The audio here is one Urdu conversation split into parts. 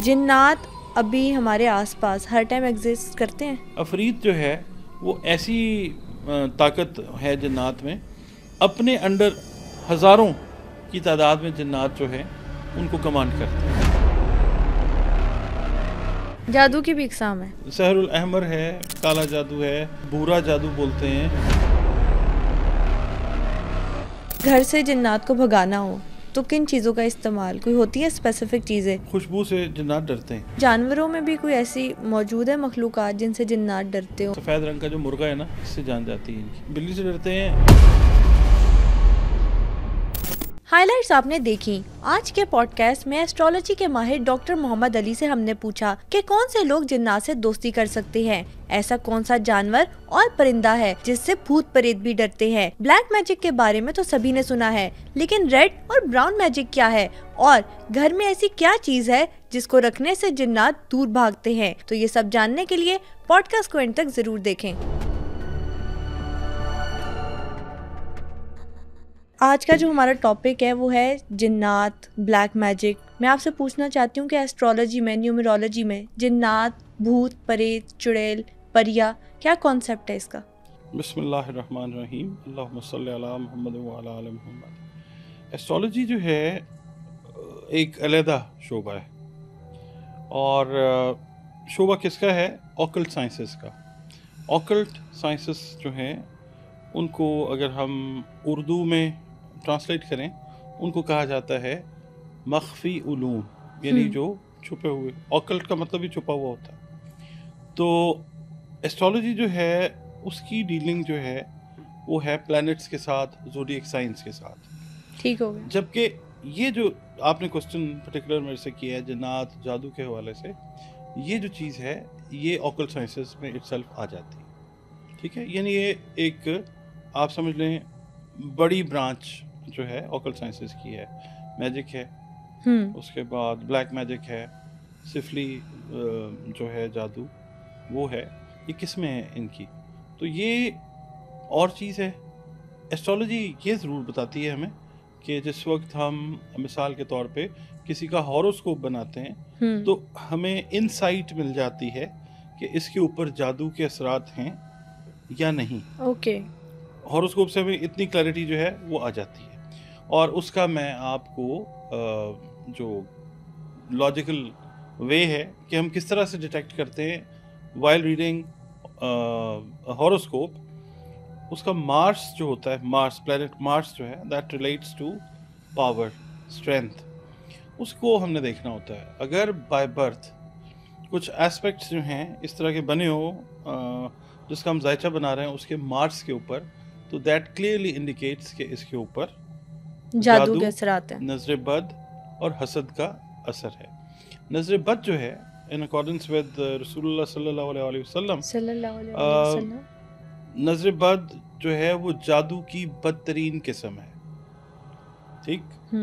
جنات ابھی ہمارے آس پاس ہر ٹائم ایگزسٹ کرتے ہیں؟ عفریت جو ہے وہ ایسی طاقت ہے جنات میں، اپنے انڈر ہزاروں کی تعداد میں جنات جو ہے ان کو کمانڈ کرتے ہیں۔ جادو کی بھی اقسام ہے، سحر الاحمر ہے، کالا جادو ہے، بھورا جادو بولتے ہیں۔ گھر سے جنات کو بھگانا ہو تو کن چیزوں کا استعمال، کوئی ہوتی ہے اسپیسیفک چیزیں؟ خوشبو سے جنات ڈرتے ہیں۔ جانوروں میں بھی کوئی ایسی موجود ہے مخلوقات جن سے جنات ڈرتے ہو؟ سفید رنگ کا جو مرغا ہے نا، اس سے جان جاتی ہے ان کی۔ بلی سے ڈرتے ہیں۔ ہائی لائٹس آپ نے دیکھی۔ آج کے پوڈ کاسٹ میں ایسٹرالوجی کے ماہر ڈاکٹر محمد علی سے ہم نے پوچھا کہ کون سے لوگ جنات سے دوستی کر سکتے ہیں، ایسا کون سا جانور اور پرندہ ہے جس سے بھوت پریت بھی ڈرتے ہیں۔ بلیک میجک کے بارے میں تو سبھی نے سنا ہے، لیکن ریڈ اور براؤن میجک کیا ہے، اور گھر میں ایسی کیا چیز ہے جس کو رکھنے سے جنات دور بھاگتے ہیں؟ تو یہ سب جاننے کے لیے پوڈ کاسٹ کو اینڈ تک ضرور دیکھیں۔ آج کا جو ہمارا ٹاپک ہے وہ ہے جنات، بلیک میجک۔ میں آپ سے پوچھنا چاہتی ہوں کہ ایسٹرالوجی میں، نیومرولوجی میں جنات، بھوت، پریت، چڑیل، پریا کیا کانسیپٹ ہے اس کا؟ بسم اللہ الرحمن الرحیم، اللہم صلی علی محمد وعلی آل محمد۔ ایسٹرالوجی جو ہے ایک علیحدہ شعبہ ہے، اور شعبہ کس کا ہے؟ اوکلٹ سائنسز کا۔ اوکلٹ سائنسز جو ہیں ان کو اگر ہم اردو میں ٹرانسلیٹ کریں، ان کو کہا جاتا ہے مخفی علوم، یعنی جو چھپے ہوئے۔ اوکلٹ کا مطلب ہی چھپا ہوا ہوتا ہے۔ تو ایسٹرالوجی جو ہے اس کی ڈیلنگ جو ہے وہ ہے پلانٹس کے ساتھ، زوڈیک سائنس کے ساتھ۔ ٹھیک ہو گیا۔ جبکہ یہ جو آپ نے کوسچن پرٹیکولر میرے سے کیا ہے جنات، جادو کے حوالے سے، یہ جو چیز ہے یہ اوکلٹ سائنسز میں اٹ سیلف آ جاتی ہے، ٹھیک ہے؟ یعنی یہ ایک آپ سمجھ لیں بڑی برانچ جو ہے اوکلٹ سائنسز کی ہے۔ میجک ہے، اس کے بعد بلیک میجک ہے، سفلی جو ہے جادو وہ ہے۔ یہ قسمیں ہیں ان کی، تو یہ اور چیز ہے۔ ایسٹرالوجی یہ ضرور بتاتی ہے ہمیں کہ جس وقت ہم مثال کے طور پہ کسی کا ہاروسکوپ بناتے ہیں تو ہمیں انسائٹ مل جاتی ہے کہ اس کے اوپر جادو کے اثرات ہیں یا نہیں۔ اوکے، ہاروسکوپ سے ہمیں اتنی کلیئرٹی جو ہے وہ آ جاتی ہے، اور اس کا میں آپ کو جو لاجیکل وے ہے کہ ہم کس طرح سے ڈیٹیکٹ کرتے ہیں وائل ریڈنگ ہاروسکوپ۔ اس کا مارس جو ہوتا ہے، مارس پلانٹ مارس جو ہے that relates to power, strength, اس کو ہم نے دیکھنا ہوتا ہے۔ اگر بائی برتھ کچھ ایسپیکٹس جو ہیں اس طرح کے بنے ہو جس کا ہم ذائچہ بنا رہے ہیں اس کے مارس کے اوپر، تو دیٹ کلیئرلی انڈیکیٹس کہ اس کے اوپر جادو کے اثرات ہیں، نظر بد اور حسد کا اثر ہے۔ نظر بد جو ہے in accordance with رسول اللہ صلی اللہ علیہ وسلم، نظر بد جو ہے وہ جادو کی بدترین قسم ہے، ٹھیک؟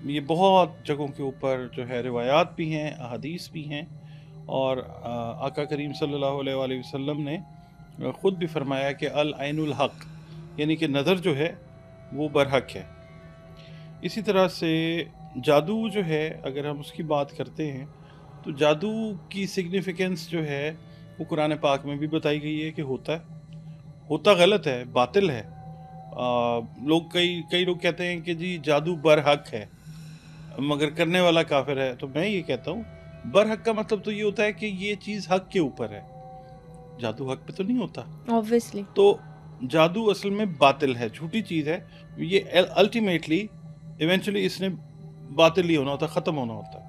یہ بہت جگہوں کے اوپر جو ہے روایات بھی ہیں، احادیث بھی ہیں، اور آقا کریم صلی اللہ علیہ وسلم نے خود بھی فرمایا کہ العین الحق، یعنی کہ نظر جو ہے وہ برحق ہے۔ اسی طرح سے جادو جو ہے اگر ہم اس کی بات کرتے ہیں تو جادو کی سگنیفیکنس جو ہے وہ قرآن پاک میں بھی بتائی گئی ہے کہ ہوتا غلط ہے، باطل ہے۔ لوگ کئی لوگ کہتے ہیں کہ جی جادو برحق ہے مگر کرنے والا کافر ہے، تو میں یہ کہتا ہوں برحق کا مطلب تو یہ ہوتا ہے کہ یہ چیز حق کے اوپر ہے، جادو حق پہ تو نہیں ہوتا obviously۔ تو جادو اصل میں باطل ہے، جھوٹی چیز ہے، یہ الٹیمیٹلی ایونچولی اس نے باطل ہی ہونا ہوتا، ختم ہونا ہوتا۔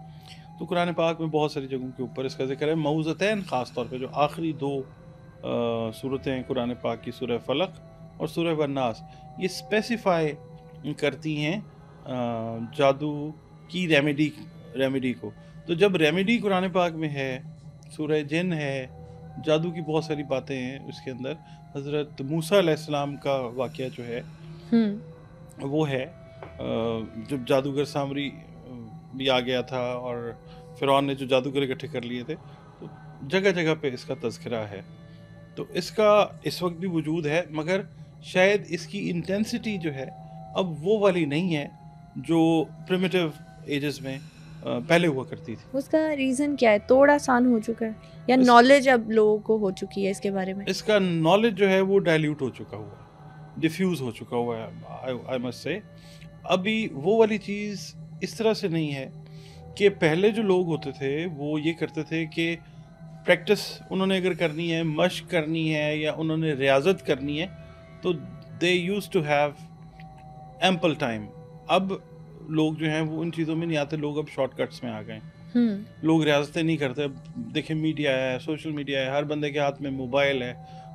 تو قرآن پاک میں بہت ساری جگہوں کے اوپر اس کا ذکر ہے۔ معوذتین خاص طور پہ جو آخری دو صورتیں ہیں قرآن پاک کی، سورہ فلق اور سورہ والناس، یہ اسپیسیفائی کرتی ہیں جادو کی ریمیڈی کو۔ تو جب ریمیڈی قرآن پاک میں ہے، سورہ جن ہے، جادو کی بہت ساری باتیں ہیں اس کے اندر۔ حضرت موسیٰ علیہ السلام کا واقعہ جو ہے وہ ہے جب جادوگر سامری بھی آ گیا تھا اور فرعون نے جو جادوگر اکٹھے کر لیے تھے، تو جگہ جگہ پہ اس کا تذکرہ ہے۔ تو اس کا اس وقت بھی وجود ہے، مگر شاید اس کی انٹینسٹی جو ہے اب وہ والی نہیں ہے جو پریمیٹیو ایجز میں پہلے ہوا کرتی تھی. اس کا ریزن کیا ہے؟ توڑ آسان ہو چکا ہے یا نالج اب لوگوں کو ہو چکی ہے اس کے بارے میں؟ اس کا نالج جو ہے وہ ڈائلیوٹ ہو چکا ہوا ہے, ڈیفیوز ہو چکا ہوا ہے, آئی مسٹ سے. ابھی وہ والی چیز اس طرح سے نہیں ہے کہ پہلے جو لوگ ہوتے تھے وہ یہ کرتے تھے کہ پریکٹس انہوں نے اگر کرنی ہے, مشق کرنی ہے, یا انہوں نے ریاضت کرنی ہے, تو they use to have ample time. اب لوگ جو ہیں وہ ان چیزوں میں نہیں آتے, لوگ اب شارٹ کٹس میں آ گئے. لوگ ریاضتیں نہیں کرتے. دیکھیں میڈیا ہے, سوشل میڈیا ہے, ہر بندے کے ہاتھ میں موبائل ہے.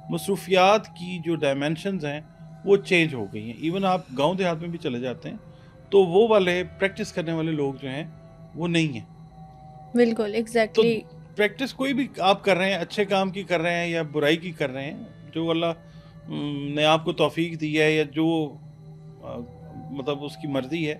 مصروفیات کی جو ڈائمینشنز ہیں وہ چینج ہو گئی ہیں. ایون آپ گاؤں دیہات میں بھی چلے جاتے ہیں تو وہ والے پریکٹس کرنے والے لوگ جو ہیں وہ نہیں ہیں. بالکل ایگزیکٹلی. پریکٹس کوئی بھی آپ کر رہے ہیں, اچھے کام کی کر رہے ہیں یا برائی کی کر رہے ہیں, جو اللہ نے آپ کو توفیق دی ہے یا جو مطلب اس کی مرضی ہے,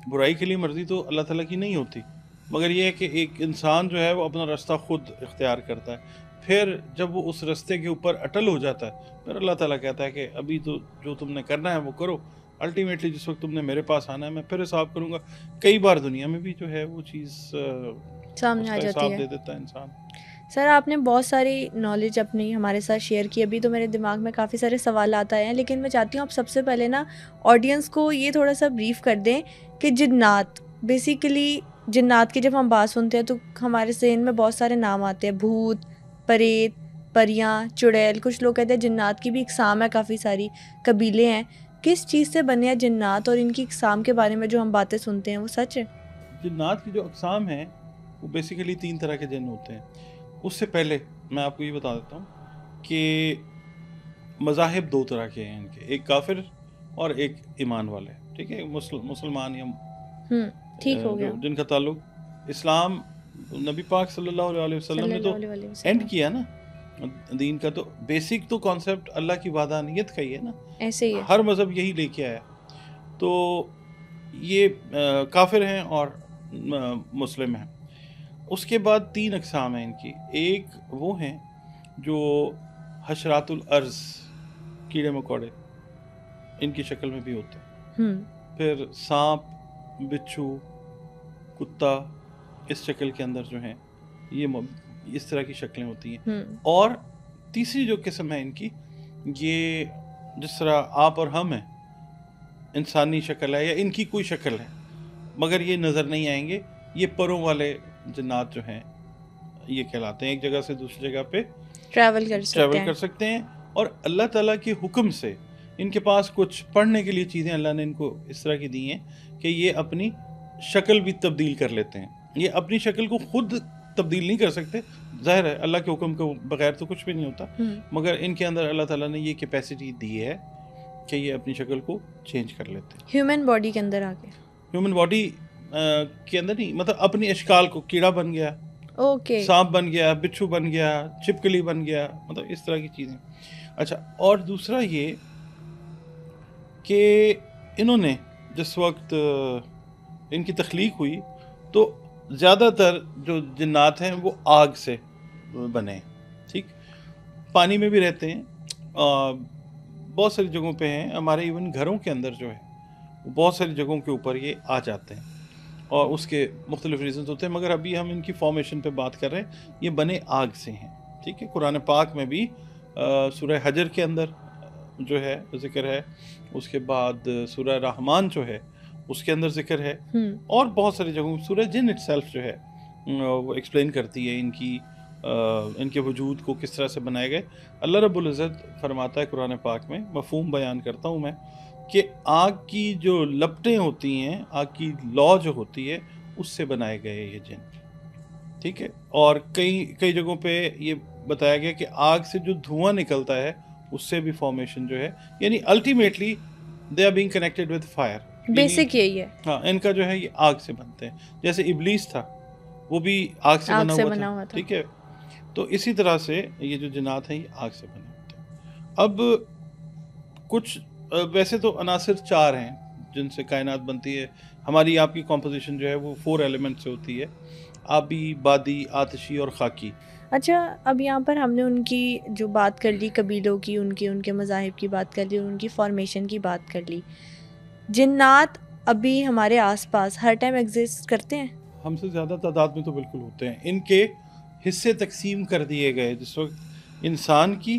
برائی کے لیے مرضی تو اللہ تعالیٰ کی نہیں ہوتی. مگر یہ ہے کہ ایک انسان جو ہے وہ اپنا راستہ خود اختیار کرتا ہے. پھر جب وہ اس راستے کے اوپر اٹل ہو جاتا ہے, پھر اللہ تعالیٰ کہتا ہے کہ ابھی تو جو تم نے کرنا ہے وہ کرو. الٹیمیٹلی جس وقت تم نے میرے پاس آنا ہے میں پھر حساب کروں گا. کئی بار دنیا میں بھی جو ہے وہ چیز سامنے آ جاتی ہے, دے دیتا ہے انسان. سر آپ نے بہت ساری نالج اپنی ہمارے ساتھ شیئر کی. ابھی تو میرے دماغ میں کافی سارے سوالات آئے ہیں, لیکن میں چاہتی ہوں آپ سب سے پہلے نا آڈینس کو یہ تھوڑا سا بریف کر دیں کہ جنات, بیسیکلی جنات کی جب ہم بات سنتے ہیں تو ہمارے ذہن میں بہت سارے نام آتے ہیں, بھوت, پریت, پریاں, چڑیل. کچھ لوگ کہتے ہیں جنات کی بھی اقسام ہے, کافی ساری قبیلے ہیں. کس چیز سے بنے ہیں جنات, اور ان کی اقسام کے بارے میں جو ہم باتیں سنتے ہیں وہ سچ ہے؟ جنات کی جو اقسام ہیں وہ بیسیکلی 3 طرح کے جن ہوتے ہیں. اس سے پہلے میں آپ کو یہ بتا دیتا ہوں کہ مذاہب 2 طرح کے ہیں ان کے, ایک کافر اور ایک ایمان والے. ٹھیک ہے, مسلمان یا ٹھیک ہو گیا جن کا تعلق اسلام, نبی پاک صلی اللہ علیہ وسلم نے تو اینڈ کیا نا دین کا. تو بیسک تو کانسیپٹ اللہ کی وحدانیت کا ہی ہے نا, ایسے ہی ہے, ہر مذہب یہی لے کے آیا. تو یہ کافر ہیں اور مسلم ہیں. اس کے بعد 3 اقسام ہیں ان کی. ایک وہ ہیں جو حشرات الارض, کیڑے مکوڑے, ان کی شکل میں بھی ہوتے ہیں. پھر سانپ, بچھو, کتا, اس شکل کے اندر جو ہیں یہ اس طرح کی شکلیں ہوتی ہیں. اور تیسری جو قسم ہے ان کی, یہ جس طرح آپ اور ہم ہیں, انسانی شکل ہے یا ان کی کوئی شکل ہے, مگر یہ نظر نہیں آئیں گے. یہ پروں والے جنات جو ہیں یہ کہلاتے ہیں. ایک جگہ سے دوسری جگہ پہ ٹریول کر سکتے ہیں, اور اللہ تعالیٰ کے حکم سے ان کے پاس کچھ پڑھنے کے لیے چیزیں اللہ نے ان کو اس طرح کی دی ہیں کہ یہ اپنی شکل بھی تبدیل کر لیتے ہیں. یہ اپنی شکل کو خود تبدیل نہیں کر سکتے, ظاہر ہے اللہ کے حکم کے بغیر تو کچھ بھی نہیں ہوتا, مگر ان کے اندر اللہ تعالیٰ نے یہ کیپیسٹی دی ہے کہ یہ اپنی شکل کو چینج کر لیتے ہیں. ہیومن باڈی کے اندر آ کے, ہیومن باڈی کے اندر نہیں, مطلب اپنی اشکال کو, کیڑا بن گیا, سانپ بن گیا, بچھو بن گیا, چھپکلی بن گیا, مطلب اس طرح کی چیزیں. اچھا, اور دوسرا یہ کہ انہوں نے جس وقت ان کی تخلیق ہوئی تو زیادہ تر جو جنات ہیں وہ آگ سے بنے. ٹھیک, پانی میں بھی رہتے ہیں, بہت ساری جگہوں پہ ہیں. ہمارے ایون گھروں کے اندر جو ہے بہت ساری جگہوں کے اوپر یہ آ جاتے ہیں, اور اس کے مختلف ریزنز ہوتے ہیں, مگر ابھی ہم ان کی فارمیشن پہ بات کر رہے ہیں. یہ بنے آگ سے ہیں. ٹھیک ہے, قرآن پاک میں بھی سورہ حجر کے اندر جو ہے ذکر ہے, اس کے بعد سورہ رحمان جو ہے اس کے اندر ذکر ہے, اور بہت ساری جگہوں سورہ جن اٹ سیلف جو ہے وہ ایکسپلین کرتی ہے ان کے وجود کو کس طرح سے بنائے گئے. اللہ رب العزت فرماتا ہے قرآن پاک میں, مفہوم بیان کرتا ہوں میں, کہ آگ کی جو لپٹیں ہوتی ہیں, آگ کی لو جو ہوتی ہے, اس سے بنائے گئے یہ جن. ٹھیک ہے, اور کئی جگہوں پہ یہ بتایا گیا کہ آگ سے جو دھواں نکلتا ہے اس سے بھی فارمیشن جو ہے, یعنی ultimately they are being connected with fire. Basic یہی ہے. ہاں, ان کا جو ہے یہ آگ سے بنتے ہیں. جیسے ابلیس تھا وہ بھی آگ سے بنا ہوا تھا. ٹھیک ہے, تو اسی طرح سے یہ جو جنات ہیں یہ آگ سے بنے ہوتے ہیں. اب کچھ ویسے تو عناصر 4 ہیں جن سے کائنات بنتی ہے. ہماری آپ کی کمپوزیشن جو ہے وہ 4 ایلیمنٹ سے ہوتی ہے, آبی, بادی, آتشی اور خاکی. اچھا, اب یہاں پر ہم نے ان کی جو بات کر لی, قبیلوں کی, ان کے مذاہب کی بات کر لی, ان کی فارمیشن کی بات کر لی. جنات ابھی ہمارے آس پاس ہر ٹائم ایگزسٹ کرتے ہیں؟ ہم سے زیادہ تعداد میں تو بالکل ہوتے ہیں. ان کے حصے تقسیم کر دیے گئے. جس وقت انسان کی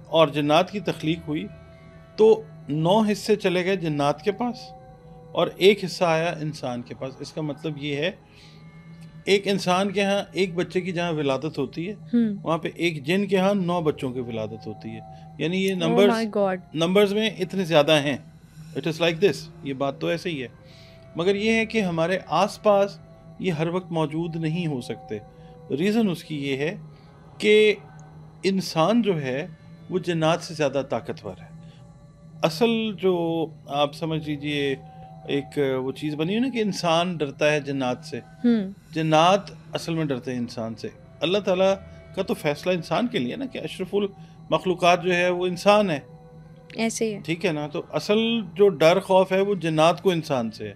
اور جنات کی تخلیق ہوئی تو 9 حصے چلے گئے جنات کے پاس اور 1 حصہ آیا انسان کے پاس. اس کا مطلب یہ ہے ایک انسان کے ہاں ایک بچے کی جہاں ولادت ہوتی ہے وہاں پہ ایک جن کے ہاں 9 بچوں کی ولادت ہوتی ہے. یعنی یہ نمبرز میں اتنے زیادہ ہیں. It is like this. یہ بات تو ایسے ہی ہے. مگر یہ ہے کہ ہمارے آس پاس یہ ہر وقت موجود نہیں ہو سکتے. ریزن اس کی یہ ہے کہ انسان جو ہے وہ جنات سے زیادہ طاقتور ہے. اصل جو آپ سمجھ لیجئے ایک وہ چیز بنی ہے نا کہ انسان ڈرتا ہے جنات سے. جنات اصل میں ڈرتے ہیں انسان سے. اللہ تعالیٰ کا تو فیصلہ انسان کے لیے نا کہ اشرف المخلوقات جو ہے وہ انسان ہے. ایسے ہی ہے. ٹھیک ہے نا. تو اصل جو ڈر خوف ہے وہ جنات کو انسان سے ہے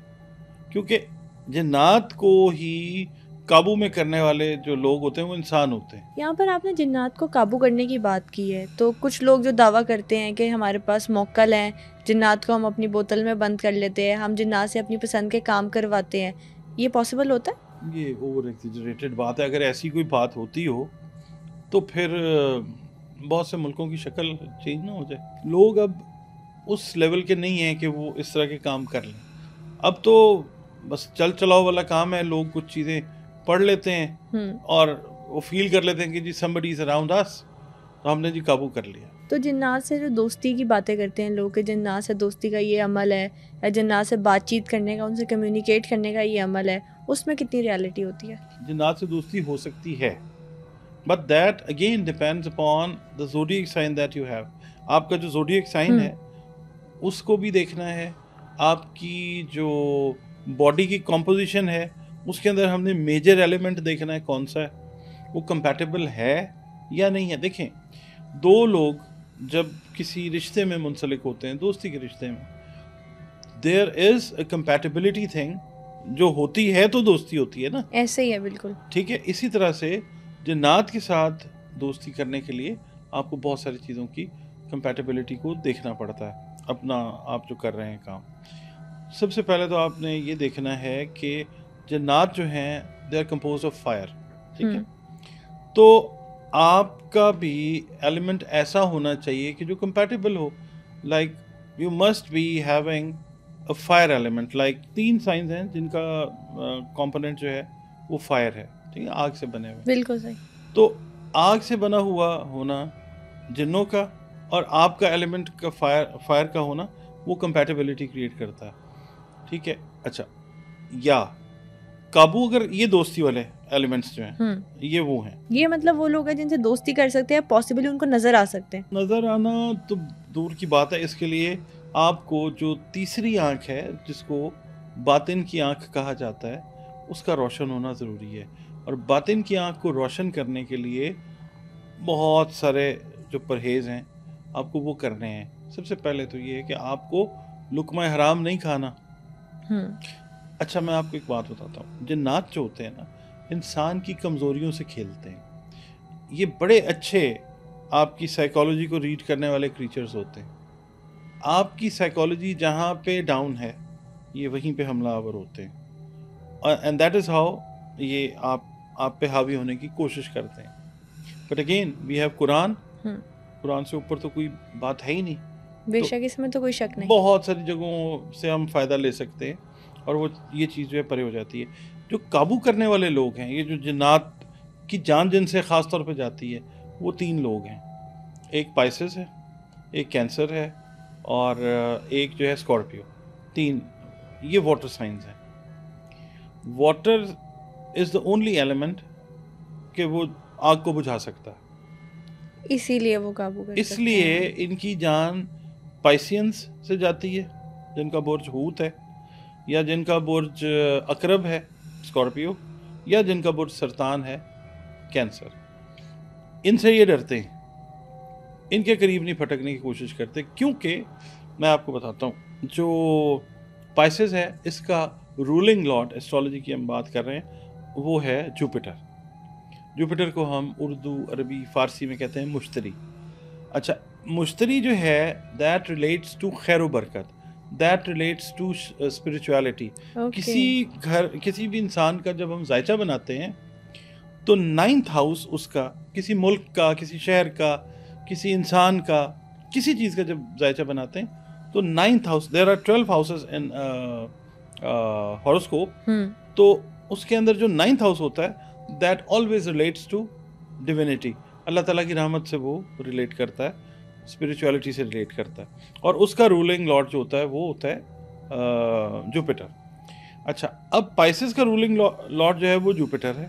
کیونکہ جنات کو ہی قابو میں کرنے والے جو لوگ ہوتے ہیں وہ انسان ہوتے ہیں. یہاں پر آپ نے جنات کو قابو کرنے کی بات کی ہے تو کچھ لوگ جو دعویٰ کرتے ہیں کہ ہمارے پاس موکل ہیں, جنات کو ہم اپنی بوتل میں بند کر لیتے ہیں, ہم جنات سے اپنی پسند کے کام کرواتے ہیں, یہ پاسبل ہوتا ہے؟ یہ اوور ایگزیجریٹڈ بات ہے. اگر ایسی کوئی بات ہوتی ہو تو پھر بہت سے ملکوں کی شکل چینج نہ ہو جائے. لوگ اب اس لیول کے نہیں ہیں کہ وہ اس طرح کے کام کر لیں. اب تو بس چل چلاؤ والا کام ہے. لوگ کچھ چیزیں پڑھ لیتے ہیں اور وہ فیل کر لیتے ہیں کہ جی somebody is around us, تو ہم نے جی قابو کر لیا. تو جنات سے جو دوستی کی باتیں کرتے ہیں لوگ کہ جنات سے دوستی کا یہ عمل ہے یا جنات سے بات چیت کرنے کا, ان سے کمیونیکیٹ کرنے کا یہ عمل ہے, اس میں کتنی ریالٹی ہوتی ہے؟ جنات سے دوستی ہو سکتی ہے but that again depends upon the zodiac sign that you have. آپ کا جو zodiac sign ہے اس کو بھی دیکھنا ہے. آپ کی جو باڈی کی کمپوزیشن ہے اس کے اندر ہم نے میجر ایلیمنٹ دیکھنا ہے کون سا ہے, وہ کمپیٹیبل ہے یا نہیں ہے. دیکھیں 2 لوگ جب کسی رشتے میں منسلک ہوتے ہیں, دوستی کے رشتے میں, there is a compatibility thing جو ہوتی ہے تو دوستی ہوتی ہے نا. ایسے ہی ہے بالکل. ٹھیک ہے. اسی طرح سے جنات کے ساتھ دوستی کرنے کے لیے آپ کو بہت ساری چیزوں کی کمپیٹیبلٹی کو دیکھنا پڑتا ہے اپنا آپ جو کر رہے ہیں کام. سب سے پہلے تو آپ نے یہ دیکھنا ہے کہ جنات جو ہیں they are compose of fire. ٹھیک ہے. تو آپ کا بھی ایلیمنٹ ایسا ہونا چاہیے کہ جو کمپیٹیبل ہو. Like you must be having a fire element. Like 3 signs ہیں جن کا کمپوننٹ جو ہے وہ فائر ہے. ٹھیک ہے. آگ سے بنے ہوئے. بالکل صحیح. تو آگ سے بنا ہوا ہونا جنوں کا اور آپ کا ایلیمنٹ کا فائر کا ہونا وہ کمپیٹیبلٹی کریٹ کرتا ہے. ٹھیک ہے. اچھا, یا قابو اگر یہ دوستی والے ایلیمنٹس جو ہیں یہ وہ ہیں, یہ مطلب وہ لوگ ہیں جن سے دوستی کر سکتے ہیں, پاسبلی ان کو نظر آ سکتے ہیں. نظر آنا تو دور کی بات ہے. اس کے لیے آپ کو جو تیسری آنکھ ہے جس کو باطن کی آنکھ کہا جاتا ہے اس کا روشن ہونا ضروری ہے. اور باطن کی آنکھ کو روشن کرنے کے لیے بہت سارے جو پرہیز ہیں آپ کو وہ کرنے ہیں. سب سے پہلے تو یہ ہے کہ آپ کو لقمہ حرام نہیں کھانا. اچھا, میں آپ کو ایک بات بتاتا ہوں. جنات جو ہوتے ہیں نا انسان کی کمزوریوں سے کھیلتے ہیں. یہ بڑے اچھے آپ کی سائیکالوجی کو ریڈ کرنے والے کریچرز ہوتے ہیں. آپ کی سائیکالوجی جہاں پہ ڈاؤن ہے یہ وہیں پہ حملہ آور ہوتے ہیں. اینڈ دیٹ از ہاؤ یہ آپ پہ حاوی ہونے کی کوشش کرتے ہیں. بٹ اگین وی ہیو قرآن. قرآن سے اوپر تو کوئی بات ہے ہی نہیں. بے شک اس میں تو کوئی شک نہیں. بہت ساری جگہوں سے ہم فائدہ لے سکتے ہیں اور وہ یہ چیز جو ہے پرے ہو جاتی ہے. جو قابو کرنے والے لوگ ہیں, یہ جو جنات کی جان جن سے خاص طور پہ جاتی ہے, وہ 3 لوگ ہیں. ایک پائسس ہے, ایک کینسر ہے اور ایک جو ہے اسکارپیو. 3 یہ واٹر سائنز ہیں. Water is the only element کہ وہ آگ کو بجھا سکتا ہے, اسی لیے وہ قابو کر سکتے ہیں. اس لیے ان کی جان پائسینس سے جاتی ہے جن کا برج حوت ہے, یا جن کا برج عقرب ہے اسکارپیو, یا جن کا برج سرطان ہے کینسر. ان سے یہ ڈرتے ہیں, ان کے قریب نہیں پھٹکنے کی کوشش کرتے. کیونکہ میں آپ کو بتاتا ہوں جو پائسز ہے اس کا رولنگ لاٹ ایسٹرالوجی کی ہم بات کر رہے ہیں وہ ہے جوپیٹر. جوپیٹر کو ہم اردو عربی فارسی میں کہتے ہیں مشتری. اچھا, مشتری جو ہے دیٹ ریلیٹس ٹو خیر و برکت. that relates to spirituality. کسی بھی انسان کا جب ہم ذائچہ بناتے ہیں تو 9th house اس کا کسی ملک کا, کسی شہر کا, کسی انسان کا, کسی چیز کا جب ذائچہ بناتے ہیں تو 9th house, there are 12 houses in horoscope, تو اس کے اندر جو 9th house ہوتا ہے that always relates to divinity. اللہ تعالیٰ کی رحمت سے وہ ریلیٹ کرتا ہے, اسپریچولیٹی سے ریلیٹ کرتا ہے, اور اس کا رولنگ لارڈ جو ہوتا ہے وہ ہوتا ہے جوپیٹر. اچھا, اب پائسز کا رولنگ لارڈ جو ہے وہ جوپیٹر ہے,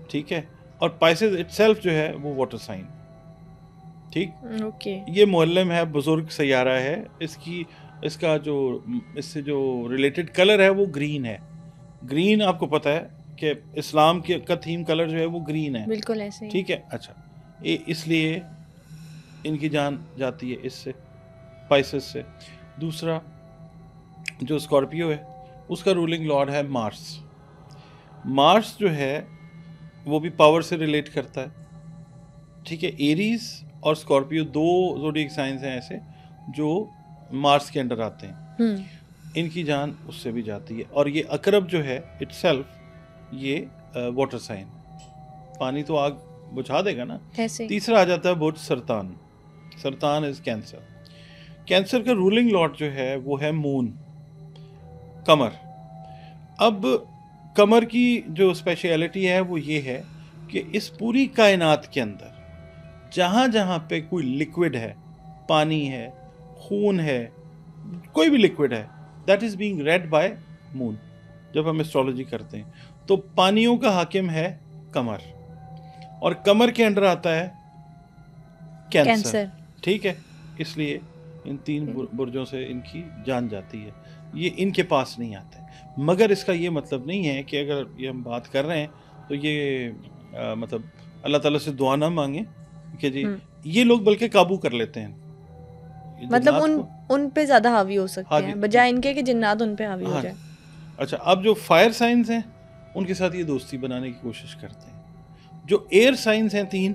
ٹھیک ہے, اور پائسز اٹ سیلف جو ہے وہ واٹر سائن, ٹھیک. یہ معلم ہے, بزرگ سیارہ ہے, اس کا جو اس سے جو ریلیٹڈ کلر ہے وہ گرین ہے. گرین آپ کو پتہ ہے کہ اسلام کا تھیم کلر جو ہے وہ گرین ہے, بالکل ایسے, ٹھیک ہے. اچھا, اس لیے ان کی جان جاتی ہے اس سے, پائسز سے. دوسرا جو اسکارپیو ہے اس کا رولنگ لارڈ ہے مارس. مارس جو ہے وہ بھی پاور سے ریلیٹ کرتا ہے, ٹھیک ہے. ایریز اور اسکارپیو دو زوڈیک سائنز ہیں ایسے جو مارس کے انڈر آتے ہیں, ان کی جان اس سے بھی جاتی ہے. اور یہ عقرب جو ہے اٹ سیلف یہ واٹر سائن, پانی تو آگ بجھا دے گا نا. تیسرا آ جاتا ہے بہت سرطان. سرطان از کینسر. کینسر کا رولنگ لارڈ جو ہے وہ ہے مون, قمر. اب قمر کی جو اسپیشلٹی ہے وہ یہ ہے کہ اس پوری کائنات کے اندر جہاں جہاں پہ کوئی لکوڈ ہے, پانی ہے, خون ہے, کوئی بھی لکوڈ ہے, that is being ruled by moon. جب ہم ایسٹرولوجی کرتے ہیں تو پانیوں کا حاکم ہے قمر, اور قمر کے انڈر آتا ہے کینسر, ٹھیک ہے. اس لیے ان 3 برجوں سے ان کی جان جاتی ہے, یہ ان کے پاس نہیں آتے. مگر اس کا یہ مطلب نہیں ہے کہ اگر یہ ہم بات کر رہے ہیں تو یہ مطلب اللہ تعالیٰ سے دعا نہ مانگیں کہ جی یہ لوگ بلکہ قابو کر لیتے ہیں, مطلب ان پہ زیادہ حاوی ہو سکتے ہیں بجائے ان کے کہ جنات ان پہ حاوی ہو جائے. اچھا, اب جو فائر سائنس ہیں ان کے ساتھ یہ دوستی بنانے کی کوشش کرتے ہیں. جو ایئر سائنس ہیں 3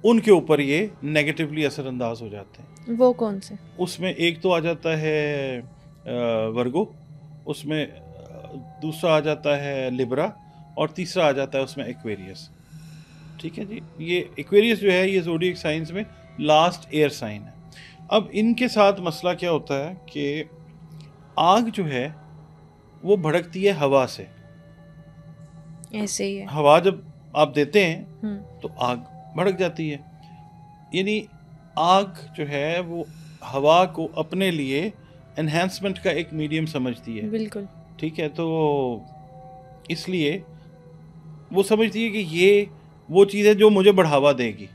ان کے اوپر یہ نیگیٹیولی اثر انداز ہو جاتے ہیں. وہ کون سے؟ اس میں ایک تو آ جاتا ہے ورگو, اس میں دوسرا آ جاتا ہے لبرا, اور تیسرا آ جاتا ہے اس میں ایکویریس, ٹھیک ہے جی. یہ ایکویریس جو ہے یہ زوڈیک سائنس میں لاسٹ ایئر سائن ہے. اب ان کے ساتھ مسئلہ کیا ہوتا ہے کہ آگ جو ہے وہ بھڑکتی ہے ہوا سے. ایسے ہی ہے, ہوا جب آپ دیتے ہیں تو آگ بھڑک جاتی ہے. یعنی آگ جو ہے وہ ہوا کو اپنے لیے انہینسمنٹ کا ایک میڈیم سمجھتی ہے, بالکل ٹھیک ہے. تو اس لیے وہ سمجھتی ہے کہ یہ وہ چیز ہے جو مجھے بڑھاوا دے گی,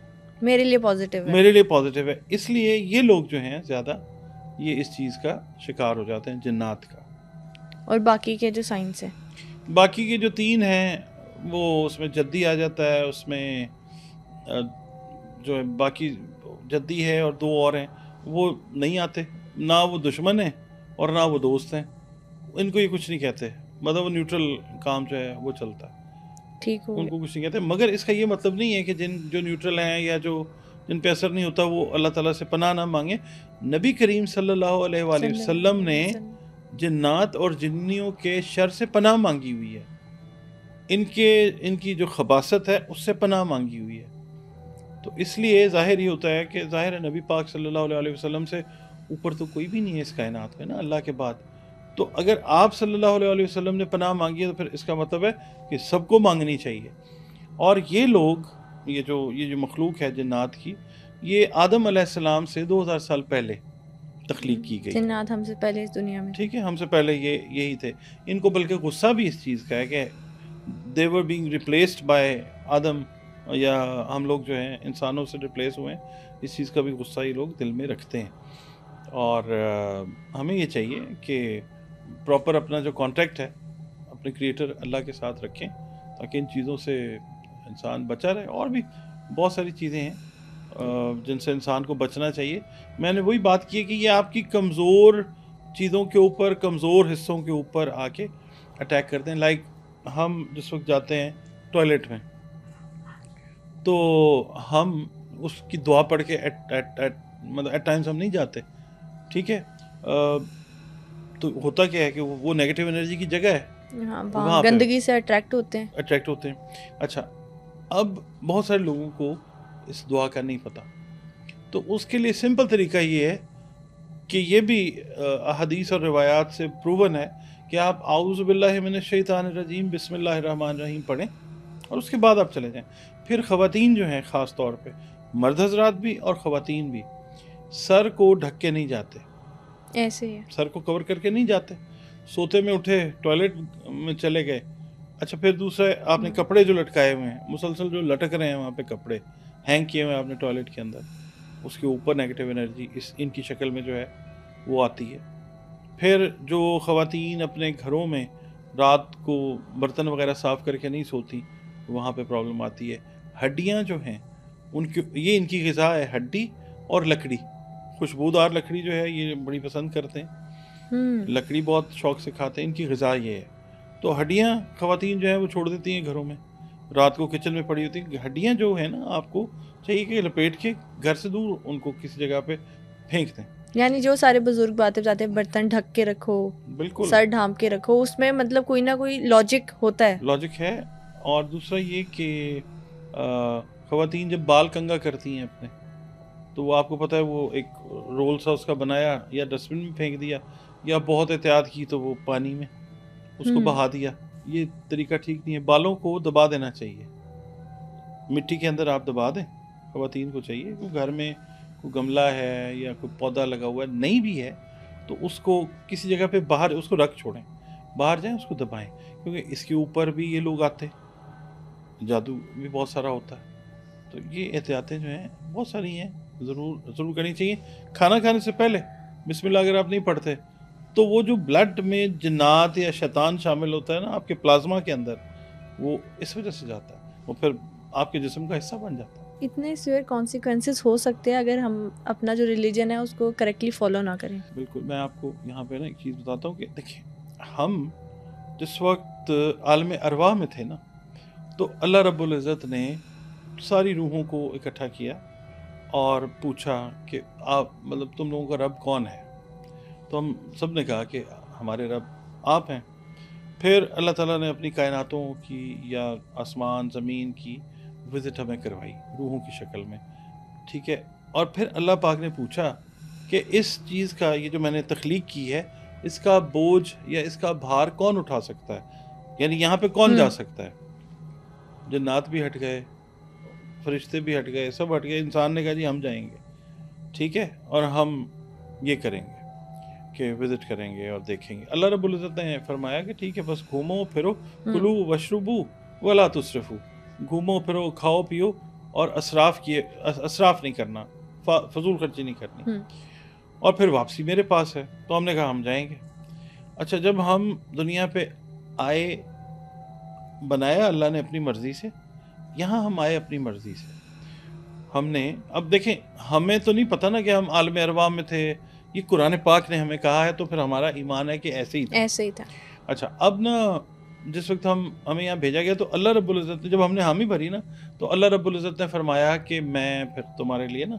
میرے لیے پازیٹیو ہے, میرے لیے پازیٹیو ہے. اس لیے یہ لوگ جو ہیں زیادہ یہ اس چیز کا شکار ہو جاتے ہیں, جنات کا. اور باقی کے جو سائنس ہیں, باقی کے جو 3 ہیں وہ اس میں جدی آ جاتا ہے, اس میں جو ہے باقی جدی ہے اور 2 اور ہیں وہ نہیں آتے, نہ وہ دشمن ہیں اور نہ وہ دوست ہیں. ان کو یہ کچھ نہیں کہتے, مطلب وہ نیوٹرل کام جو ہے وہ چلتا ہے, ٹھیک ہو, ان کو کچھ نہیں کہتے. مگر اس کا یہ مطلب نہیں ہے کہ جو نیوٹرل ہیں یا جن پہ اثر نہیں ہوتا وہ اللہ تعالیٰ سے پناہ نہ مانگیں. نبی کریم صلی اللہ علیہ وآلہ وسلم نے جنات اور جنیوں کے شر سے پناہ مانگی ہوئی ہے, ان کی جو خباثت ہے اس سے پناہ مانگی ہوئی ہے. تو اس لیے ظاہر یہ ہوتا ہے کہ ظاہر ہے نبی پاک صلی اللہ علیہ وسلم سے اوپر تو کوئی بھی نہیں ہے اس کائنات میں نا اللہ کے بعد. تو اگر آپ صلی اللہ علیہ وسلم نے پناہ مانگی ہے تو پھر اس کا مطلب ہے کہ سب کو مانگنی چاہیے. اور یہ لوگ یہ جو مخلوق ہے جنات کی, یہ آدم علیہ السلام سے 2000 سال پہلے تخلیق کی گئی. جنات ہم سے پہلے اس دنیا میں, ٹھیک ہے, ہم سے پہلے یہی تھے. ان کو بلکہ غصہ بھی اس چیز کا ہے کہ they were being replaced by آدم, یا ہم لوگ جو ہیں انسانوں سے ریپلیس ہوئے ہیں. اس چیز کا بھی غصہ یہ لوگ دل میں رکھتے ہیں. اور ہمیں یہ چاہیے کہ پراپر اپنا جو کانٹیکٹ ہے اپنے کریٹر اللہ کے ساتھ رکھیں تاکہ ان چیزوں سے انسان بچا رہے. اور بھی بہت ساری چیزیں ہیں جن سے انسان کو بچنا چاہیے. میں نے وہی بات کی ہے کہ یہ آپ کی کمزور چیزوں کے اوپر, کمزور حصوں کے اوپر آ کے اٹیک کرتے ہیں. لائک ہم جس وقت جاتے ہیں ٹوائلٹ میں تو ہم اس کی دعا پڑھ کے مطلب ایٹ ٹائمز ہم نہیں جاتے, ٹھیک ہے. تو ہوتا کیا ہے کہ وہ نیگیٹو انرجی کی جگہ ہے, وہاں گندگی سے اٹریکٹ ہوتے ہیں. اچھا, اب بہت سارے لوگوں کو اس دعا کا نہیں پتا, تو اس کے لیے سمپل طریقہ یہ ہے کہ یہ بھی احادیث اور روایات سے پروون ہے کہ آپ اعوذ باللہ من الشیطان الرجیم بسم اللہ الرحمن الرحیم پڑھیں اور اس کے بعد آپ چلے جائیں. پھر خواتین جو ہیں, خاص طور پہ مرد حضرات بھی اور خواتین بھی, سر کو ڈھک کے نہیں جاتے, ایسے ہی سر کو کور کر کے نہیں جاتے. سوتے میں اٹھے, ٹوائلٹ میں چلے گئے. اچھا, پھر دوسرا آپ نے کپڑے جو لٹکائے ہوئے ہیں, مسلسل جو لٹک رہے ہیں وہاں پہ کپڑے ہینگ کیے ہوئے ہیں آپ نے ٹوائلٹ کے اندر, اس کے اوپر نیگیٹو انرجی ان کی شکل میں جو ہے وہ آتی ہے. پھر جو خواتین اپنے گھروں میں رات کو برتن وغیرہ صاف کر کے نہیں سوتی, وہاں پہ پرابلم آتی ہے. ہڈیاں جو ہیں یہ ان کی غذا ہے, ہڈی اور لکڑی. خوشبودار لکڑی جو ہے یہ بڑی پسند کرتے ہیں, لکڑی بہت شوق سے کھاتے ہیں, ان کی غذا یہ ہے. تو ہڈیاں خواتین جو ہیں وہ چھوڑ دیتی ہیں گھروں میں, رات کو کچن میں پڑی ہوتی ہیں. ہڈیاں جو ہے نا, آپ کو چاہیے کہ لپیٹ کے گھر سے دور ان کو کسی جگہ پہ پھینک دیں. یعنی جو سارے بزرگ باتیں بتاتے ہیں, برتن ڈھک کے رکھو, بالکل سر ڈھانپ کے رکھو, اس میں مطلب کوئی نہ کوئی لاجک ہوتا ہے. لاجک ہے. اور دوسرا یہ کہ خواتین جب بال کنگا کرتی ہیں اپنے, تو وہ آپ کو پتہ ہے وہ ایک رول سا اس کا بنایا, یا ڈسٹ بن میں پھینک دیا, یا بہت احتیاط کی تو وہ پانی میں اس کو بہا دیا. یہ طریقہ ٹھیک نہیں ہے. بالوں کو دبا دینا چاہیے, مٹی کے اندر آپ دبا دیں. خواتین کو چاہیے کہ گھر میں کوئی گملہ ہے یا کوئی پودا لگا ہوا ہے, نہیں بھی ہے تو اس کو کسی جگہ پہ باہر اس کو رکھ چھوڑیں, باہر جائیں اس کو دبائیں, کیونکہ اس کے اوپر بھی یہ لوگ آتے, جادو بھی بہت سارا ہوتا ہے. تو یہ احتیاطیں جو ہیں بہت ساری ہیں, ضرور کرنی چاہیے. کھانا کھانے سے پہلے بسم اللہ اگر آپ نہیں پڑھتے تو وہ جو بلڈ میں جنات یا شیطان شامل ہوتا ہے نا آپ کے پلازما کے اندر, وہ اس وجہ سے جاتا ہے, وہ پھر آپ کے جسم کا حصہ بن جاتا ہے. اتنے سیویئر کانسیکوینسز ہو سکتے ہیں اگر ہم اپنا جو ریلیجن ہے اس کو کریکٹلی فالو نہ کریں. بالکل. میں آپ کو یہاں پہ نا ایک چیز بتاتا ہوں کہ دیکھیں, ہم جس وقت عالم ارواح میں تھے نا, تو اللہ رب العزت نے ساری روحوں کو اکٹھا کیا اور پوچھا کہ آپ مطلب تم لوگوں کا رب کون ہے. تو ہم سب نے کہا کہ ہمارے رب آپ ہیں. پھر اللہ تعالیٰ نے اپنی کائناتوں کی یا آسمان زمین کی وزٹ ہمیں کروائی روحوں کی شکل میں, ٹھیک ہے. اور پھر اللہ پاک نے پوچھا کہ اس چیز کا, یہ جو میں نے تخلیق کی ہے, اس کا بوجھ یا اس کا بھار کون اٹھا سکتا ہے, یعنی یہاں پہ کون جا سکتا ہے. جنات بھی ہٹ گئے, فرشتے بھی ہٹ گئے, سب ہٹ گئے. انسان نے کہا جی ہم جائیں گے, ٹھیک ہے, اور ہم یہ کریں گے کہ وزٹ کریں گے اور دیکھیں گے. اللہ رب العزت نے فرمایا کہ ٹھیک ہے, بس گھومو پھرو, کلو وشربو ولا تسرفو, گھومو پھرو, کھاؤ پیو, اور اسراف نہیں کرنا, فضول خرچی نہیں کرنی, اور پھر واپسی میرے پاس ہے. تو ہم نے کہا ہم جائیں گے. اچھا, جب ہم دنیا پہ آئے, بنایا اللہ نے اپنی مرضی سے, یہاں ہم آئے اپنی مرضی سے. ہم نے, اب دیکھیں ہمیں تو نہیں پتہ نا کہ ہم عالم ارواح میں تھے, یہ قرآن پاک نے ہمیں کہا ہے, تو پھر ہمارا ایمان ہے کہ ایسے ہی تھا. اچھا, اب نا جس وقت ہمیں یہاں بھیجا گیا, تو اللہ رب العزت نے, جب ہم نے حامی بھری نا, تو اللہ رب العزت نے فرمایا کہ میں پھر تمہارے لیے نا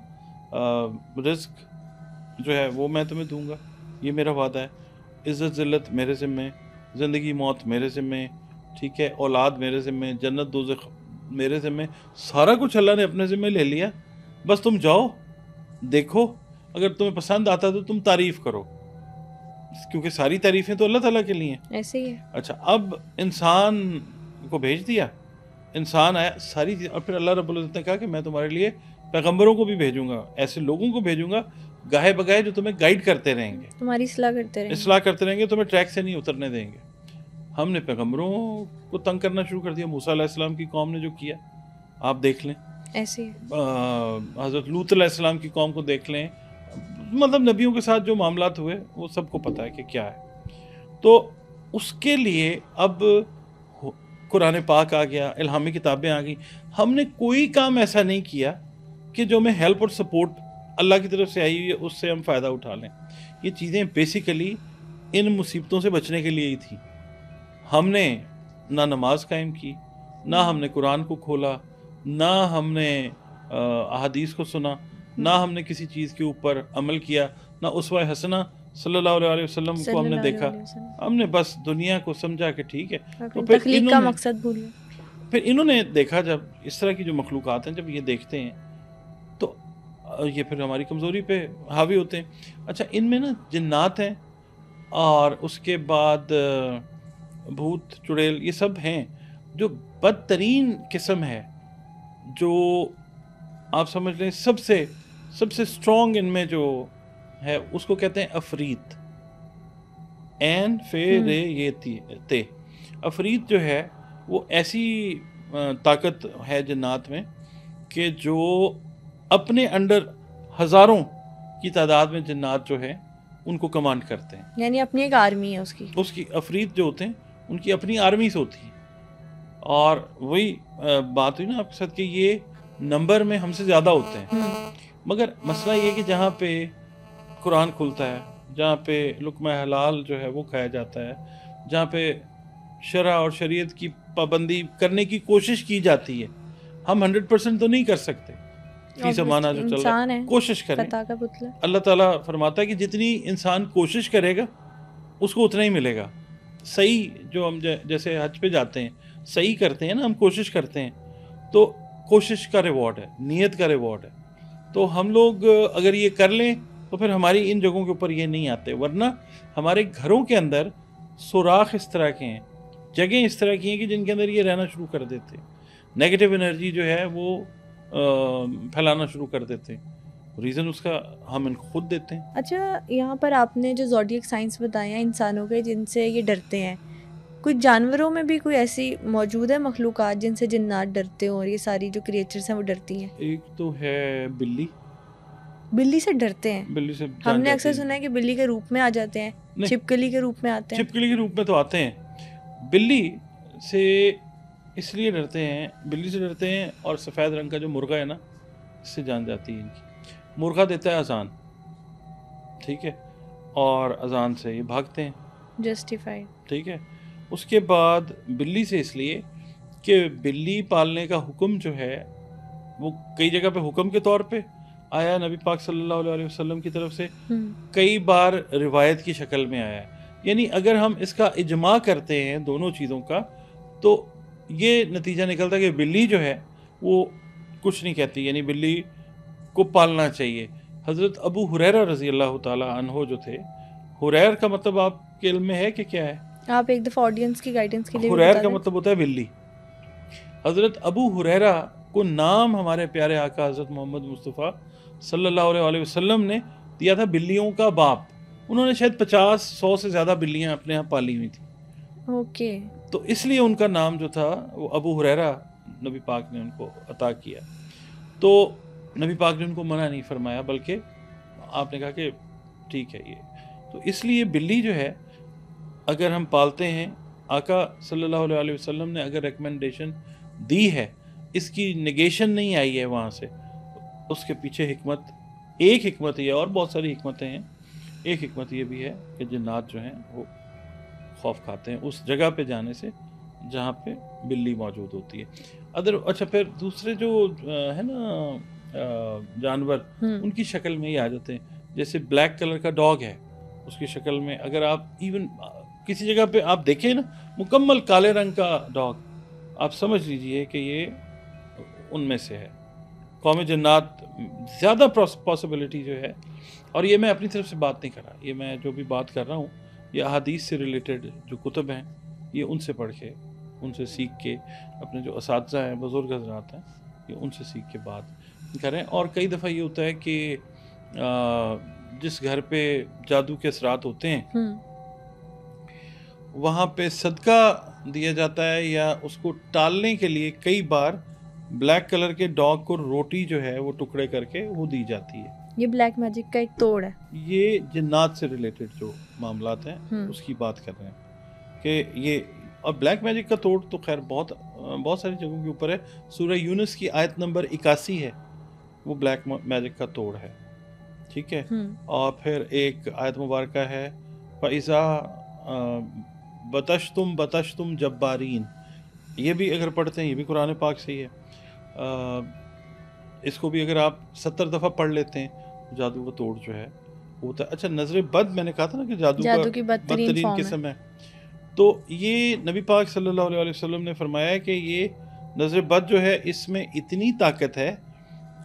رزق جو ہے وہ میں تمہیں دوں گا, یہ میرا وعدہ ہے. عزت ذلت میرے ذمہ, زندگی موت میرے ذمہ, ٹھیک ہے, اولاد میرے ذمہ, جنت دوزخ میرے ذمہ, سارا کچھ اللہ نے اپنے ذمہ لے لیا. بس تم جاؤ, دیکھو, اگر تمہیں پسند آتا تو تم تعریف کرو, کیونکہ ساری تعریفیں تو اللہ تعالیٰ کے لیے ہیں. ایسے ہی ہے. اچھا, اب انسان کو بھیج دیا, انسان آیا, ساری چیز, اور پھر اللہ رب العزت نے کہا کہ میں تمہارے لیے پیغمبروں کو بھی بھیجوں گا, ایسے لوگوں کو بھیجوں گا گاہے بگاہے جو تمہیں گائیڈ کرتے رہیں گے, تمہاری اصلاح کرتے رہیں گے, تمہیں ٹریک سے نہیں اترنے دیں گے. ہم نے پیغمبروں کو تنگ کرنا شروع کر دیا. موسیٰ علیہ السلام کی قوم نے جو کیا آپ دیکھ لیں, ایسے حضرت لوط علیہ السلام کی قوم کو دیکھ لیں, مطلب نبیوں کے ساتھ جو معاملات ہوئے وہ سب کو پتہ ہے کہ کیا ہے. تو اس کے لیے اب قرآن پاک آ گیا, الہامی کتابیں آ گئیں. ہم نے کوئی کام ایسا نہیں کیا کہ جو ہمیں ہیلپ اور سپورٹ اللہ کی طرف سے آئی ہوئی ہے اس سے ہم فائدہ اٹھا لیں. یہ چیزیں بیسیکلی ان مصیبتوں سے بچنے کے لیے ہی تھیں. ہم نے نہ نماز قائم کی, نہ ہم نے قرآن کو کھولا, نہ ہم نے احادیث کو سنا, نہ ہم نے کسی چیز کے اوپر عمل کیا, نہ اسوہ حسنہ صلی اللہ علیہ وسلم کو ہم نے دیکھا, ہم نے بس دنیا کو سمجھا کہ ٹھیک ہے, تو تخلیق کا مقصد بھول گئے. پھر انہوں نے دیکھا جب اس طرح کی جو مخلوقات ہیں جب یہ دیکھتے ہیں تو یہ پھر ہماری کمزوری پہ حاوی ہوتے ہیں. اچھا ان میں نا جنات ہیں اور اس کے بعد بھوت چڑیل یہ سب ہیں جو بدترین قسم ہے, جو آپ سمجھ لیں سب سے اسٹرانگ ان میں جو ہے اس کو کہتے ہیں افریت. این فے رے یہ تے. افریت جو ہے وہ ایسی طاقت ہے جنات میں کہ جو اپنے انڈر ہزاروں کی تعداد میں جنات جو ہے ان کو کمانڈ کرتے ہیں. یعنی اپنی ایک آرمی ہے اس کی افریت جو ہوتے ہیں ان کی اپنی آرمی سے ہوتی ہے. اور وہی بات ہوئی نا آپ کے ساتھ کہ یہ نمبر میں ہم سے زیادہ ہوتے ہیں, مگر مسئلہ یہ کہ جہاں پہ قرآن کھلتا ہے, جہاں پہ لقمہ حلال جو ہے وہ کھایا جاتا ہے, جہاں پہ شرع اور شریعت کی پابندی کرنے کی کوشش کی جاتی ہے, ہم 100% تو نہیں کر سکتے. فی زمانہ جو چل رہا ہے کوشش کریں. اللہ تعالیٰ فرماتا ہے کہ جتنی انسان کوشش کرے گا اس کو اتنا ہی ملے گا. صحیح جو ہم جیسے حج پہ جاتے ہیں صحیح کرتے ہیں نا, ہم کوشش کرتے ہیں تو کوشش کا ریوارڈ ہے, نیت کا ریوارڈ ہے. تو ہم لوگ اگر یہ کر لیں تو پھر ہماری ان جگہوں کے اوپر یہ نہیں آتے, ورنہ ہمارے گھروں کے اندر سوراخ اس طرح کے ہیں, جگہیں اس طرح کی ہیں کہ جن کے اندر یہ رہنا شروع کر دیتے, نیگیٹو انرجی جو ہے وہ پھیلانا شروع کر دیتے. ریزن اس کا ہم ان کو خود دیتے ہیں. اچھا یہاں پر آپ نے جو زوڈیک سائنس بتایا ہے انسانوں کے جن سے یہ ڈرتے ہیں, کچھ جانوروں میں بھی کوئی ایسی موجود ہے مخلوقات جن سے جنات ڈرتے ہوں اور یہ ساری جو کریچرز ہیں وہ ڈرتی ہیں؟ ایک تو ہے بلی. بلی سے ڈرتے ہیں؟ بلی سے ہم نے اکثر سنا ہے کہ بلی کے روپ میں آ جاتے ہیں, چھپکلی کے روپ میں آتے ہیں. چھپکلی کے روپ میں تو آتے ہیں. بلی سے اس لیے ڈرتے ہیں, بلی سے ڈرتے ہیں اور سفید رنگ کا جو مرغا ہے نا اس سے جان جاتی ہے ان کی. مرغا دیتا ہے اذان, ٹھیک ہے, اور اذان سے یہ بھاگتے ہیں, جسٹیفائیڈ, ٹھیک ہے. اس کے بعد بلی سے اس لیے کہ بلی پالنے کا حکم جو ہے وہ کئی جگہ پہ حکم کے طور پہ آیا نبی پاک صلی اللہ علیہ وسلم کی طرف سے, کئی بار روایت کی شکل میں آیا ہے. یعنی اگر ہم اس کا اجماع کرتے ہیں دونوں چیزوں کا تو یہ نتیجہ نکلتا ہے کہ بلی جو ہے وہ کچھ نہیں کہتی, یعنی بلی کو پالنا چاہیے. حضرت ابو ہریرہ رضی اللہ تعالی عنہ جو تھے, ہریر کا مطلب آپ کے علم میں ہے کہ کیا ہے؟ آپ ایک دفعہ آڈینس کی گائیڈنس کے لیے ہریر کا مطلب ہوتا ہے بلی. حضرت ابو ہریرہ کو نام ہمارے پیارے آقا حضرت محمد مصطفیٰ صلی اللہ علیہ وسلم نے دیا تھا بلیوں کا باپ. انہوں نے شاید 50-100 سے زیادہ بلیاں اپنے یہاں پالی ہوئی تھیں. اوکے. تو اس لیے ان کا نام جو تھا وہ ابو ہریرہ نبی پاک نے ان کو عطا کیا. تو نبی پاک نے ان کو منع نہیں فرمایا, بلکہ آپ نے کہا کہ ٹھیک ہے یہ. تو اس لیے بلی جو ہے اگر ہم پالتے ہیں, آقا صلی اللہ علیہ وسلم نے اگر ریکمنڈیشن دی ہے, اس کی نگیشن نہیں آئی ہے وہاں سے, اس کے پیچھے حکمت, ایک حکمت یہ, اور بہت ساری حکمتیں ہیں, ایک حکمت یہ بھی ہے کہ جنات جو ہیں وہ خوف کھاتے ہیں اس جگہ پہ جانے سے جہاں پہ بلی موجود ہوتی ہے. اچھا پھر دوسرے جو ہے نا جانور, ان کی شکل میں ہی آ جاتے ہیں. جیسے بلیک کلر کا ڈاگ ہے, اس کی شکل میں اگر آپ ایون کسی جگہ پہ آپ دیکھیں نا مکمل کالے رنگ کا ڈاگ, آپ سمجھ لیجئے کہ یہ ان میں سے ہے. قوم جنات زیادہ پاسبلٹی جو ہے, اور یہ میں اپنی طرف سے بات نہیں کر رہا, یہ میں جو بھی بات کر رہا ہوں یہ احادیث سے ریلیٹڈ جو کتب ہیں یہ ان سے پڑھ کے, ان سے سیکھ کے, اپنے جو اساتذہ ہیں بزرگ حضرات ہیں یہ ان سے سیکھ کے بات کریں. اور کئی دفعہ یہ ہوتا ہے کہ جس گھر پہ جادو کے اثرات ہوتے ہیں وہاں پہ صدقہ دیا جاتا ہے, یا اس کو ٹالنے کے لیے کئی بار بلیک کلر کے ڈاگ کو روٹی جو ہے وہ ٹکڑے کر کے وہ دی جاتی ہے. یہ بلیک میجک کا ایک توڑ ہے. یہ جنات سے ریلیٹڈ جو معاملات ہیں اس کی بات کر رہے ہیں کہ یہ, اور بلیک میجک کا توڑ تو خیر بہت ساری جگہوں کے اوپر ہے. سورہ یونس کی آیت نمبر 81 ہے, وہ بلیک میجک کا توڑ ہے, ٹھیک ہے. اور پھر ایک آیت مبارکہ ہے فَإِذَا بَتَشْتُمْ جَبَّارِينَ, یہ بھی اگر پڑھتے ہیں یہ بھی قرآن پاک سے ہی ہے. اس کو بھی اگر آپ 70 دفعہ پڑھ لیتے ہیں جادو کا توڑ جو ہے ہوتا ہے. اچھا نظر بد میں نے کہا تھا نا کہ جادو کی کا بدترین قسم ہے. تو یہ نبی پاک صلی اللہ علیہ وسلم نے فرمایا کہ یہ نظر بد جو ہے اس میں اتنی طاقت ہے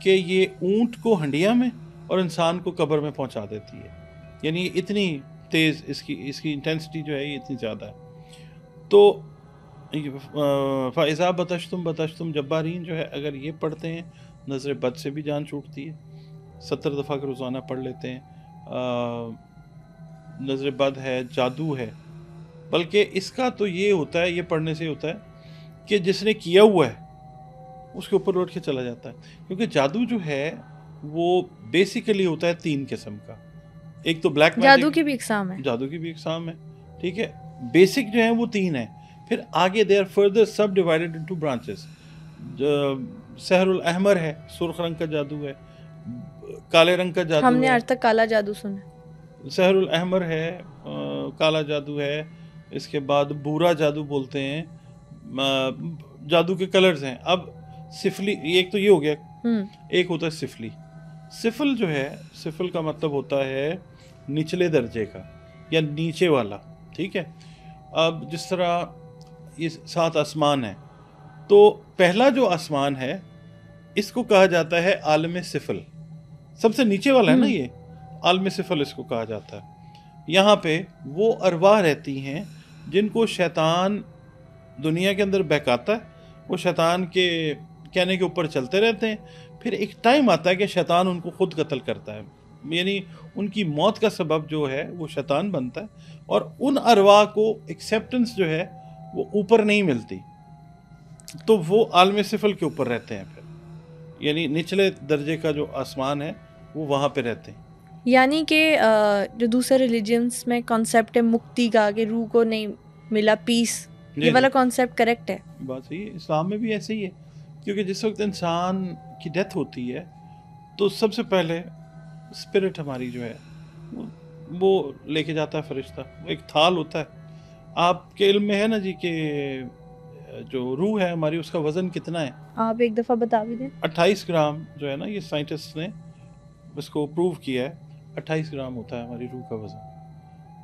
کہ یہ اونٹ کو ہنڈیا میں اور انسان کو قبر میں پہنچا دیتی ہے. یعنی اتنی تیز اس کی انٹینسٹی جو ہے یہ اتنی زیادہ ہے. تو فَإِذَا بَطَشْتُمْ جبارین جو ہے اگر یہ پڑھتے ہیں نظر بد سے بھی جان چھوٹتی ہے. 70 دفعہ کے روزانہ پڑھ لیتے ہیں. نظر بد ہے, جادو ہے, بلکہ اس کا تو یہ ہوتا ہے, یہ پڑھنے سے ہوتا ہے کہ جس نے کیا ہوا ہے اس کے اوپر لوٹ کے چلا جاتا ہے. کیونکہ جادو جو ہے وہ بیسیکلی ہوتا ہے 3 قسم کا. ایک تو بلیک میجک, جادو کی بھی اقسام ہے, ٹھیک ہے. بیسک جو ہیں وہ 3 ہیں. پھر آگے they are further sub divided into branches. سحر الاحمر ہے, سرخ رنگ کا جادو ہے. کالے رنگ کا جادو ہم نے آج تک کالا جادو سنا. سحر الاحمر ہے, کالا جادو ہے. اس کے بعد بورا جادو بولتے ہیں. جادو کے کلرز ہیں. اب سفلی, ایک تو یہ ہو گیا, ایک ہوتا ہے سفلی. سفل جو ہے, سفل کا مطلب ہوتا ہے نچلے درجے کا یا نیچے والا, ٹھیک ہے. اب جس طرح یہ 7 آسمان ہیں, تو پہلا جو آسمان ہے اس کو کہا جاتا ہے عالم سفل. سب سے نیچے والا ہے نا یہ, عالم سفل اس کو کہا جاتا ہے. یہاں پہ وہ ارواح رہتی ہیں جن کو شیطان دنیا کے اندر بہکاتا ہے. وہ شیطان کے کہنے کے اوپر چلتے رہتے ہیں. پھر ایک ٹائم آتا ہے کہ شیطان ان کو خود قتل کرتا ہے. یعنی ان کی موت کا سبب جو ہے وہ شیطان بنتا ہے. اور ان ارواح کو ایکسیپٹنس جو ہے وہ اوپر نہیں ملتی, تو وہ عالم سفل کے اوپر رہتے ہیں. پھر یعنی نچلے درجے کا جو آسمان ہے وہ وہاں پہ رہتے ہیں. یعنی کہ جو دوسرے ریلیجنس میں کانسیپٹ ہے مکتی کا, کہ روح کو نہیں ملا پیس, یہ والا کانسیپٹ کریکٹ ہے؟ بات صحیح ہے. اسلام میں بھی ایسے ہی ہے. کیونکہ جس وقت انسان کی ڈیتھ ہوتی ہے تو سب سے پہلے اسپرٹ ہماری جو ہے وہ لے کے جاتا ہے فرشتہ. وہ ایک تھال ہوتا ہے. آپ کے علم میں ہے نا جی کہ جو روح ہے ہماری اس کا وزن کتنا ہے؟ آپ ایک دفعہ بتا بھی دیں. 28 گرام جو ہے نا, یہ سائنٹسٹ نے اس کو پروو کیا ہے. 28 گرام ہوتا ہے ہماری روح کا وزن.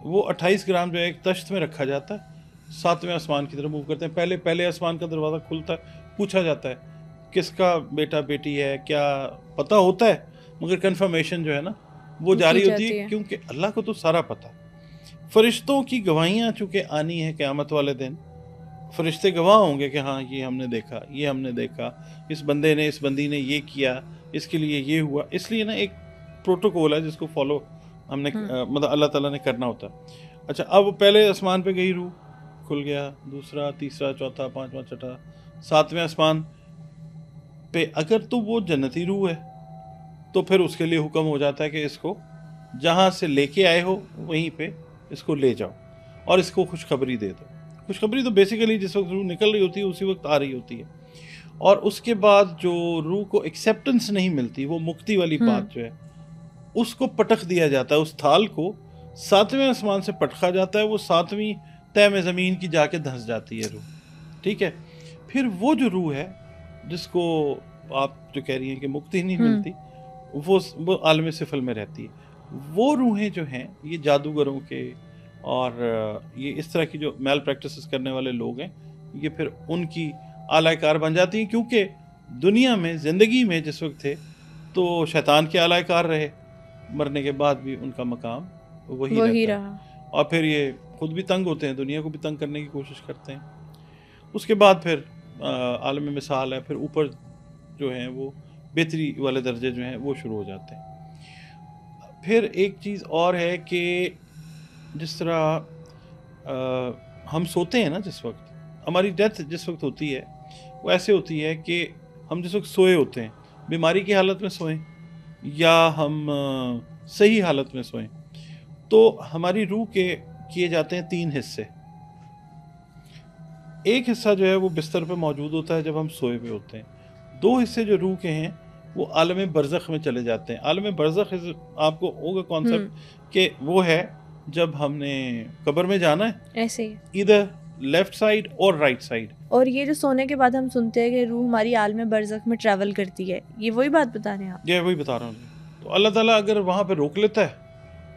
وہ 28 گرام جو ہے ایک تشت میں رکھا جاتا ہے, 7ویں آسمان کی طرف موو کرتے ہیں. پہلے آسمان کا دروازہ کھلتا ہے, پوچھا جاتا ہے کس کا بیٹا بیٹی ہے, کیا پتہ ہوتا ہے, مگر کنفرمیشن جو ہے نا وہ جاری ہوتی ہے, کیونکہ اللہ کو تو سارا پتہ. فرشتوں کی گواہیاں چونکہ آنی ہے قیامت والے دن, فرشتے گواہ ہوں گے کہ ہاں یہ ہم نے دیکھا, یہ ہم نے دیکھا, اس بندے نے اس بندی نے یہ کیا, اس کے لیے یہ ہوا. اس لیے نا ایک پروٹوکول ہے جس کو فالو ہم نے مطلب اللہ تعالیٰ نے کرنا ہوتا. اچھا اب پہلے آسمان پہ گئی روح, کھل گیا. دوسرا, تیسرا, چوتھا, 5واں, 6واں, 7ویں آسمان پہ اگر تو وہ جنتی روح ہے تو پھر اس کے لیے حکم ہو جاتا ہے کہ اس کو جہاں سے لے کے آئے ہو وہیں پہ اس کو لے جاؤ اور اس کو خوشخبری دے دو. خوشخبری تو بیسیکلی جس وقت روح نکل رہی ہوتی ہے اسی وقت آ رہی ہوتی ہے. اور اس کے بعد جو روح کو ایکسیپٹنس نہیں ملتی, وہ مکتی والی بات جو ہے, اس کو پٹخ دیا جاتا ہے. اس تھال کو 7ویں آسمان سے پٹخا جاتا ہے. وہ 7ویں تہ میں زمین کی جا کے دھنس جاتی ہے روح, ٹھیک ہے. پھر وہ جو روح ہے جس کو آپ جو کہہ رہی ہیں کہ مکتی نہیں ملتی, وہ عالم سفل میں رہتی ہے. وہ روحیں جو ہیں یہ جادوگروں کے اور یہ اس طرح کی جو میل پریکٹسز کرنے والے لوگ ہیں, یہ پھر ان کی اعلی کار بن جاتی ہیں. کیونکہ دنیا میں زندگی میں جس وقت تھے تو شیطان کے اعلی کار رہے, مرنے کے بعد بھی ان کا مقام وہی رہا. اور پھر یہ خود بھی تنگ ہوتے ہیں, دنیا کو بھی تنگ کرنے کی کوشش کرتے ہیں. اس کے بعد پھر عالم مثال ہے, پھر اوپر جو ہیں وہ بہتری والے درجے جو ہیں وہ شروع ہو جاتے ہیں. پھر ایک چیز اور ہے کہ جس طرح ہم سوتے ہیں نا, جس وقت ہماری ڈیتھ جس وقت ہوتی ہے وہ ایسے ہوتی ہے کہ ہم جس وقت سوئے ہوتے ہیں, بیماری کی حالت میں سوئیں یا ہم صحیح حالت میں سوئیں, تو ہماری روح کے کیے جاتے ہیں 3 حصے. ایک حصہ جو ہے وہ بستر پہ موجود ہوتا ہے جب ہم سوئے ہوئے ہوتے ہیں. 2 حصے جو روح کے ہیں وہ عالم برزخ میں چلے جاتے ہیں. عالم برزخ آپ کو ہوگا کانسیپٹ کہ وہ ہے جب ہم نے قبر میں جانا ہے, ایسے ہی ادھر لیفٹ سائڈ اور رائٹ سائڈ. اور یہ جو سونے کے بعد ہم سنتے ہیں کہ روح ہماری عالم برزخ میں ٹریول کرتی ہے, یہ وہی بات بتا رہے ہیں آپ؟ یہ وہی بتا رہا ہوں. تو اللہ تعالیٰ اگر وہاں پہ روک لیتا ہے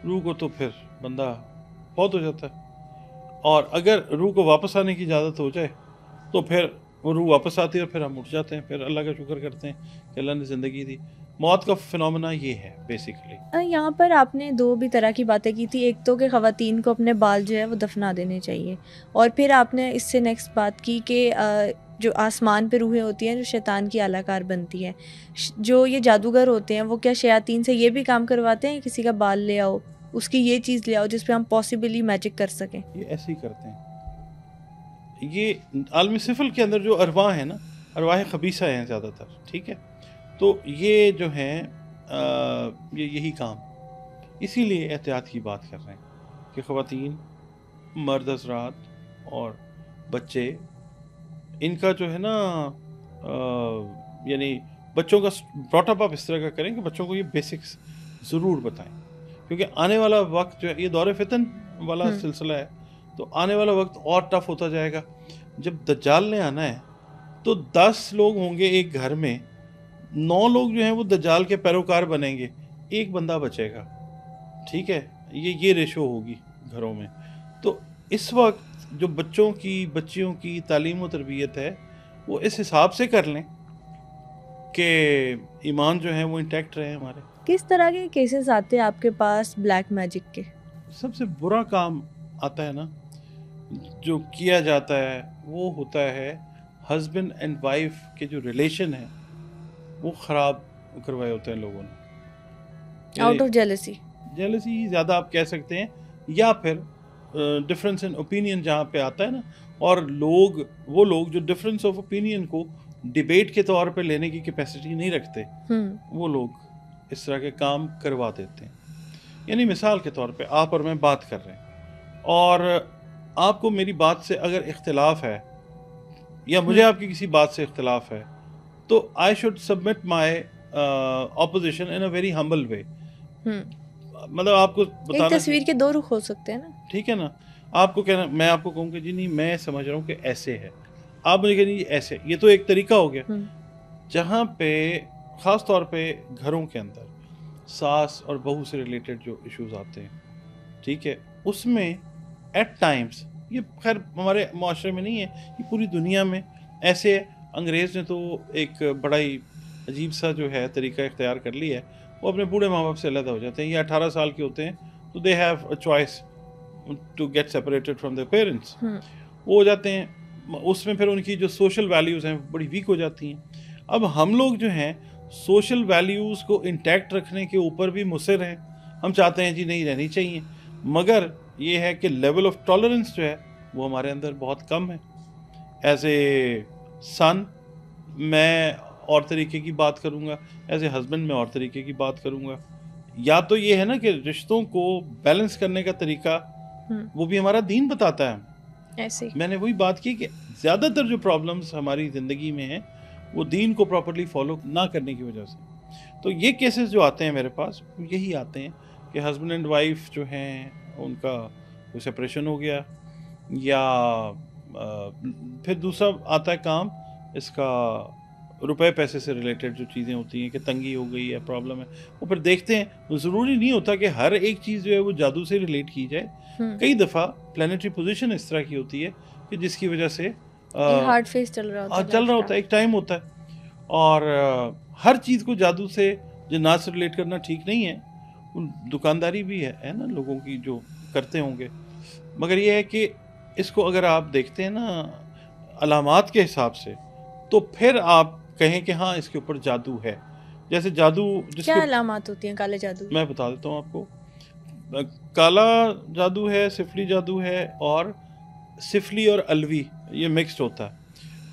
روح کو تو پھر بندہ بہت ہو جاتا ہے. اور اگر روح کو واپس آنے کی اجازت ہو جائے تو پھر وہ روح واپس آتی ہے اور پھر ہم اٹھ جاتے ہیں, پھر اللہ کا شکر کرتے ہیں کہ اللہ نے زندگی دی. موت کا فنومنا یہ ہے بیسیکلی. یہاں پر آپ نے دو بھی طرح کی باتیں کی تھی, ایک تو کہ خواتین کو اپنے بال جو ہے وہ دفنا دینے چاہیے, اور پھر آپ نے اس سے نیکسٹ بات کی کہ جو آسمان پہ روحیں ہوتی ہیں جو شیطان کی اعلیٰ کار بنتی ہیں, جو یہ جادوگر ہوتے ہیں وہ کیا شیاطین سے یہ بھی کام کرواتے ہیں, کسی کا بال لے آؤ, اس کی یہ چیز لے آؤ جس پہ ہم پاسبلی میجک کر سکیں؟ یہ ایسے ہی کرتے ہیں. یہ عالم صفل کے اندر جو ارواح ہیں نا, ارواح خبیثہ ہیں زیادہ تر, ٹھیک ہے, تو یہ جو ہیں یہی کام, اسی لیے احتیاط کی بات کر رہے ہیں کہ خواتین, مرد حضرات اور بچے, ان کا جو ہے نا یعنی بچوں کا براٹ اپ آپ اس طرح کا کریں کہ بچوں کو یہ بیسکس ضرور بتائیں, کیونکہ آنے والا وقت جو ہے یہ دور فتن والا سلسلہ ہے, تو آنے والا وقت اور ٹف ہوتا جائے گا. جب دجال نے آنا ہے تو 10 لوگ ہوں گے ایک گھر میں, 9 لوگ جو ہیں وہ دجال کے پیروکار بنیں گے, ایک بندہ بچے گا, ٹھیک ہے, یہ ریشو ہوگی گھروں میں. تو اس وقت جو بچوں کی بچیوں کی تعلیم و تربیت ہے وہ اس حساب سے کر لیں کہ ایمان جو ہے وہ انٹیکٹ رہے ہمارے. کس طرح کے کیسز آتے ہیں آپ کے پاس بلیک میجک کے؟ سب سے برا کام آتا ہے نا جو کیا جاتا ہے وہ ہوتا ہے ہسبینڈ اینڈ وائف کے جو ریلیشن ہے وہ خراب کروائے ہوتے ہیں لوگوں نے, آؤٹ آف جیلسی. جیلسی زیادہ آپ کہہ سکتے ہیں, یا پھر ڈفرینس ان اوپینین جہاں پہ آتا ہے نا, اور وہ لوگ جو ڈفرینس آف اوپینین کو ڈیبیٹ کے طور پہ لینے کی کیپیسٹی نہیں رکھتے, وہ لوگ اس طرح کے کام کروا دیتے ہیں. یعنی مثال کے طور پہ آپ اور میں بات کر رہے ہیں اور آپ کو میری بات سے اگر اختلاف ہے یا مجھے آپ کی کسی بات سے اختلاف ہے تو I should submit my opposition in a very humble way. مطلب آپ کو بتانا, ایک تصویر کے 2 رخ ہو سکتے ہیں نا, ٹھیک ہے نا, آپ کو کہنا, میں آپ کو کہوں کہ جی نہیں میں سمجھ رہا ہوں کہ ایسے ہے, آپ مجھے کہیں ایسے, یہ تو ایک طریقہ ہو گیا. جہاں پہ خاص طور پہ گھروں کے اندر ساس اور بہو سے ریلیٹڈ جو ایشوز آتے ہیں, ٹھیک ہے, اس میں ایٹ ٹائمز, یہ خیر ہمارے معاشرے میں نہیں ہے, یہ پوری دنیا میں ایسے ہے. انگریز نے تو ایک بڑا ہی عجیب سا جو ہے طریقہ اختیار کر لیا ہے, وہ اپنے بوڑھے ماں باپ سے علیحدہ ہو جاتے ہیں, یا 18 سال کے ہوتے ہیں تو they have a choice to get separated from their parents, وہ ہو جاتے ہیں. اس میں پھر ان کی جو سوشل ویلیوز ہیں بڑی ویک ہو جاتی ہیں. اب ہم لوگ جو ہیں سوشل ویلیوز کو انٹیکٹ رکھنے کے اوپر بھی مصر ہیں, ہم چاہتے ہیں جی نہیں رہنی چاہیے, مگر یہ ہے کہ لیول آف ٹالرنس جو ہے وہ ہمارے اندر بہت کم ہے. ایز اے سن میں اور طریقے کی بات کروں گا, ایز اے ہسبینڈ میں اور طریقے کی بات کروں گا. یا تو یہ ہے نا کہ رشتوں کو بیلنس کرنے کا طریقہ وہ بھی ہمارا دین بتاتا ہے. ایسے میں نے وہی بات کی کہ زیادہ تر جو پرابلمس ہماری زندگی میں ہیں وہ دین کو پراپرلی فالو نہ کرنے کی وجہ سے. تو یہ کیسز جو آتے ہیں میرے پاس یہی آتے ہیں کہ ہسبینڈ اینڈ وائف جو ہیں ان کا کوئی سپریشن ہو گیا, یا پھر دوسرا آتا ہے کام اس کا روپے پیسے سے ریلیٹڈ جو چیزیں ہوتی ہیں کہ تنگی ہو گئی ہے, پرابلم ہے, وہ پھر دیکھتے ہیں. ضروری نہیں ہوتا کہ ہر ایک چیز جو ہے وہ جادو سے ریلیٹ کی جائے. کئی دفعہ پلانیٹری پوزیشن اس طرح کی ہوتی ہے کہ جس کی وجہ سے ہارڈ فیس چل رہا ہوتا ہے, ایک ٹائم ہوتا ہے. اور ہر چیز کو جادو سے جنات سے ریلیٹ کرنا ٹھیک نہیں ہے. دکانداری بھی ہے نا لوگوں کی جو کرتے ہوں گے, مگر یہ ہے کہ اس کو اگر آپ دیکھتے ہیں نا علامات کے حساب سے تو پھر آپ کہیں کہ ہاں اس کے اوپر جادو ہے. جیسے جادو کیا علامات ہوتی ہیں کالے جادو؟ میں بتا دیتا ہوں آپ کو. کالا جادو ہے, سفلی جادو ہے, اور سفلی اور الوی یہ مکسڈ ہوتا ہے,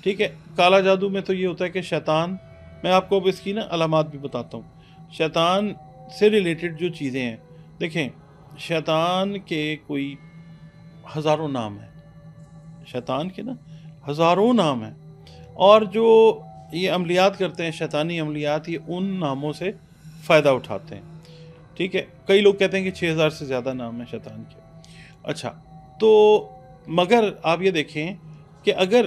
ٹھیک ہے. کالا جادو میں تو یہ ہوتا ہے کہ شیطان, میں آپ کو اب اس کی نا علامات بھی بتاتا ہوں. شیطان سے ریلیٹڈ جو چیزیں ہیں, دیکھیں شیطان کے کوئی ہزاروں نام ہیں, شیطان کے نا ہزاروں نام ہیں, اور جو یہ عملیات کرتے ہیں شیطانی عملیات یہ ان ناموں سے فائدہ اٹھاتے ہیں, ٹھیک ہے. کئی لوگ کہتے ہیں کہ 6000 سے زیادہ نام ہیں شیطان کے. اچھا تو مگر آپ یہ دیکھیں کہ اگر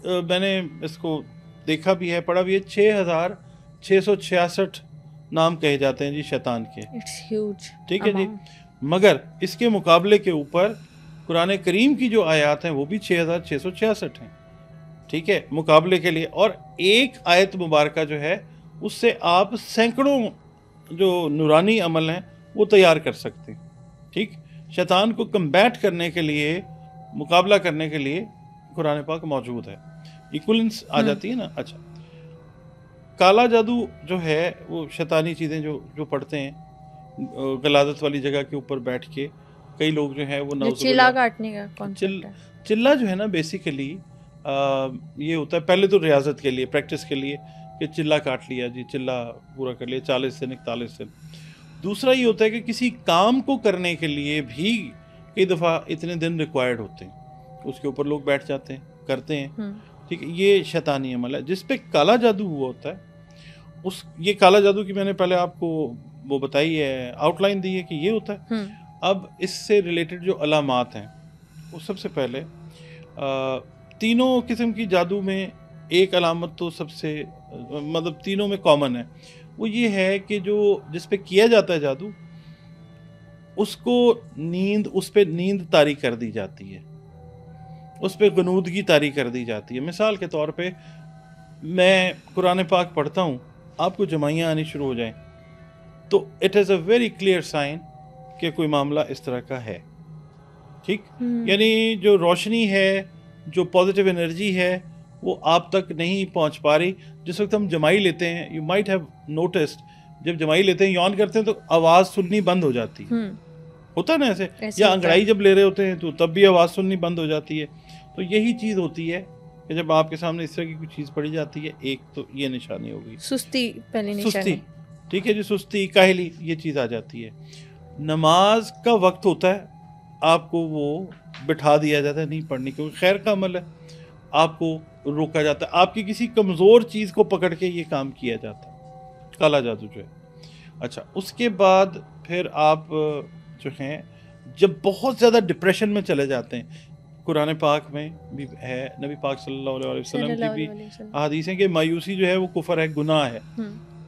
میں نے اس کو دیکھا بھی ہے, پڑھا بھی ہے, 6666 نام کہے جاتے ہیں جی شیطان کے. It's huge. ٹھیک ہے جی. مگر اس کے مقابلے کے اوپر قرآن کریم کی جو آیات ہیں وہ بھی 6666 ہیں. ٹھیک ہے, مقابلے کے لیے. اور ایک آیت مبارکہ جو ہے اس سے آپ سینکڑوں جو نورانی عمل ہیں وہ تیار کر سکتے ہیں. ٹھیک, شیطان کو کمبیٹ کرنے کے لیے, مقابلہ کرنے کے لیے قرآن پاک موجود ہے. ایکولنس آ جاتی ہے نا. اچھا, کالا جادو جو ہے وہ شیطانی چیزیں جو پڑھتے ہیں غلاظت والی جگہ کے اوپر بیٹھ کے, کئی لوگ جو ہیں وہ چلا کاٹنے کا کانسیپٹ ہے. چلا جو ہے نا بیسیکلی یہ ہوتا ہے پہلے تو ریاضت کے لیے, پریکٹس کے لیے کہ چلا کاٹ لیا جی, چلا پورا کر لیا 40 دن 41 دن. دوسرا یہ ہوتا ہے کہ کسی کام کو کرنے کے لیے بھی کئی دفعہ اتنے دن ریکوائرڈ ہوتے ہیں, اس کے اوپر لوگ بیٹھ جاتے ہیں, کرتے ہیں. ٹھیک ہے, یہ شیطانی عمل ہے. جس پہ کالا جادو ہوا ہوتا ہے یہ کالا جادو کی میں نے پہلے آپ کو وہ بتائی ہے, آؤٹ لائن دی ہے کہ یہ ہوتا ہے. اب اس سے ریلیٹڈ جو علامات ہیں وہ سب سے پہلے تینوں قسم کی جادو میں ایک علامت تو سب سے مطلب تینوں میں کامن ہے, وہ یہ ہے کہ جو جس پہ کیا جاتا ہے جادو اس کو اس پہ نیند طاری کر دی جاتی ہے, اس پہ غنودگی طاری کر دی جاتی ہے. مثال کے طور پہ میں قرآن پاک پڑھتا ہوں, آپ کو جمائیاں آنی شروع ہو جائیں تو it is a very clear sign کہ کوئی معاملہ اس طرح کا ہے. ٹھیک, یعنی جو روشنی ہے, جو پازیٹیو انرجی ہے وہ آپ تک نہیں پہنچ پا رہی. جس وقت ہم جمائی لیتے ہیں, یو مائٹ ہیو نوٹسڈ, جب جمائی لیتے ہیں یون کرتے ہیں تو آواز سننی بند ہو جاتی ہے, ہوتا ہے نا ایسے, یا انگڑائی جب لے رہے ہوتے ہیں تو تب بھی آواز سننی بند ہو جاتی ہے. تو یہی چیز ہوتی ہے کہ جب آپ کے سامنے اس طرح کی کوئی چیز پڑی جاتی ہے, ایک تو یہ نشانی ہوگی سستی, پہلی نشانی. ٹھیک ہے جی, سستی, کاہلی, یہ چیز آ جاتی ہے. نماز کا وقت ہوتا ہے, آپ کو وہ بٹھا دیا جاتا ہے نہیں پڑھنی, کیونکہ خیر کا عمل ہے, آپ کو روکا جاتا ہے, آپ کی کسی کمزور چیز کو پکڑ کے یہ کام کیا جاتا ہے, کالا جادو جو ہے. اچھا, اس کے بعد پھر آپ جو ہیں جب بہت زیادہ ڈپریشن میں چلے جاتے ہیں, قرآن پاک میں بھی ہے, نبی پاک صلی اللہ علیہ وسلم کی بھی احادیث ہیں کہ مایوسی جو ہے وہ کفر ہے, گناہ ہے.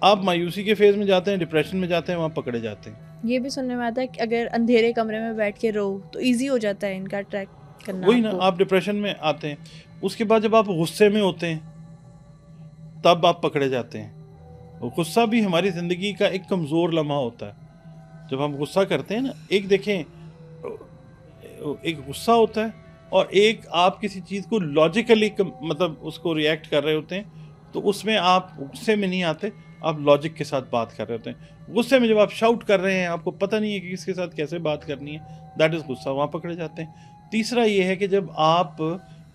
آپ مایوسی کے فیز میں جاتے ہیں, ڈپریشن میں جاتے ہیں, وہاں پکڑے جاتے ہیں. یہ بھی سننے میں آتا ہے کہ اگر اندھیرے کمرے میں بیٹھ کے رو تو ایزی ہو جاتا ہے ان کا ٹریک کرنا. وہی نا, آپ ڈپریشن میں آتے ہیں. اس کے بعد جب آپ غصے میں ہوتے ہیں تب آپ پکڑے جاتے ہیں. غصہ بھی ہماری زندگی کا ایک کمزور لمحہ ہوتا ہے. جب ہم غصہ کرتے ہیں نا, ایک دیکھیں, ایک غصہ ہوتا ہے اور ایک آپ کسی چیز کو لاجیکلی مطلب اس کو ریئیکٹ کر رہے ہوتے ہیں, تو اس میں آپ غصے میں نہیں آتے, آپ لاجک کے ساتھ بات کر رہے ہوتے ہیں. غصے میں جب آپ شاؤٹ کر رہے ہیں, آپ کو پتہ نہیں ہے کہ کس کے ساتھ کیسے بات کرنی ہے, دیٹ از غصہ, وہاں پکڑے جاتے ہیں. تیسرا یہ ہے کہ جب آپ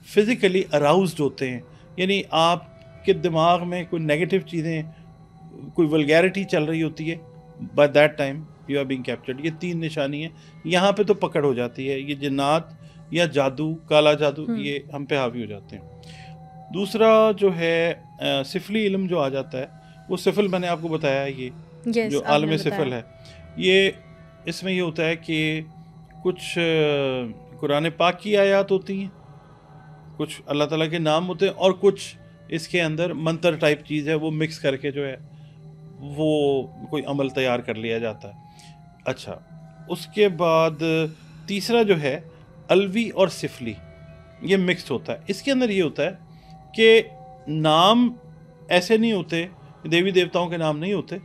فزیکلی اراؤزڈ ہوتے ہیں, یعنی آپ کے دماغ میں کوئی نیگیٹو چیزیں, کوئی ولگیرٹی چل رہی ہوتی ہے, by that time you are being captured. یہ تین نشانی ہیں, یہاں پہ تو پکڑ ہو جاتی ہے. یہ جنات یا جادو, کالا جادو, یہ ہم پہ حاوی ہو جاتے ہیں. دوسرا جو ہے سفلی علم جو آ جاتا ہے, وہ سفل میں نے آپ کو بتایا, یہ جو عالم سفل ہے, یہ اس میں یہ ہوتا ہے کہ کچھ قرآن پاک کی آیات ہوتی ہیں, کچھ اللہ تعالیٰ کے نام ہوتے ہیں, اور کچھ اس کے اندر منتر ٹائپ چیز ہے, وہ مکس کر کے جو ہے وہ کوئی عمل تیار کر لیا جاتا ہے. اچھا, اس کے بعد تیسرا جو ہے الوی اور سفلی, یہ مکسڈ ہوتا ہے. اس کے اندر یہ ہوتا ہے کہ نام ایسے نہیں ہوتے, دیوی دیوتاؤں کے نام نہیں ہوتے,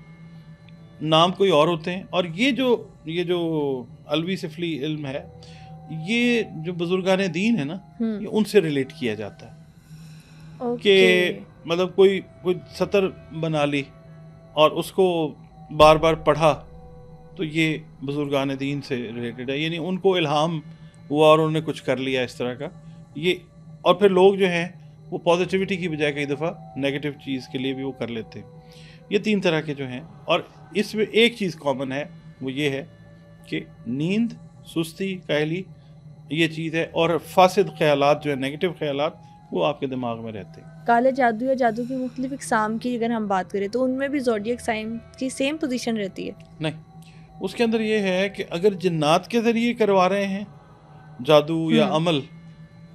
نام کوئی اور ہوتے ہیں. اور یہ جو الوی سفلی علم ہے, یہ جو بزرگان دین ہے نا, یہ ان سے ریلیٹ کیا جاتا ہے کہ مطلب کوئی سطر بنا لی اور اس کو بار بار پڑھا, تو یہ بزرگان دین سے ریلیٹڈ ہے, یعنی ان کو الہام ہوا اور انہوں نے کچھ کر لیا اس طرح کا. یہ اور پھر لوگ جو ہیں وہ پازیٹیوٹی کی بجائے کئی دفعہ نیگیٹو چیز کے لیے بھی وہ کر لیتے ہیں. یہ تین طرح کے جو ہیں, اور اس میں ایک چیز کامن ہے, وہ یہ ہے کہ نیند, سستی, کاہلی, یہ چیز ہے, اور فاسد خیالات جو ہیں, نیگیٹو خیالات, وہ آپ کے دماغ میں رہتے ہیں. کالے جادو یا جادو کی مختلف اقسام کی اگر ہم بات کریں تو ان میں بھی زوڈیک سائن کی سیم پوزیشن رہتی ہے؟ نہیں, اس کے اندر یہ ہے کہ اگر جنات کے ذریعے کروا رہے ہیں جادو یا عمل,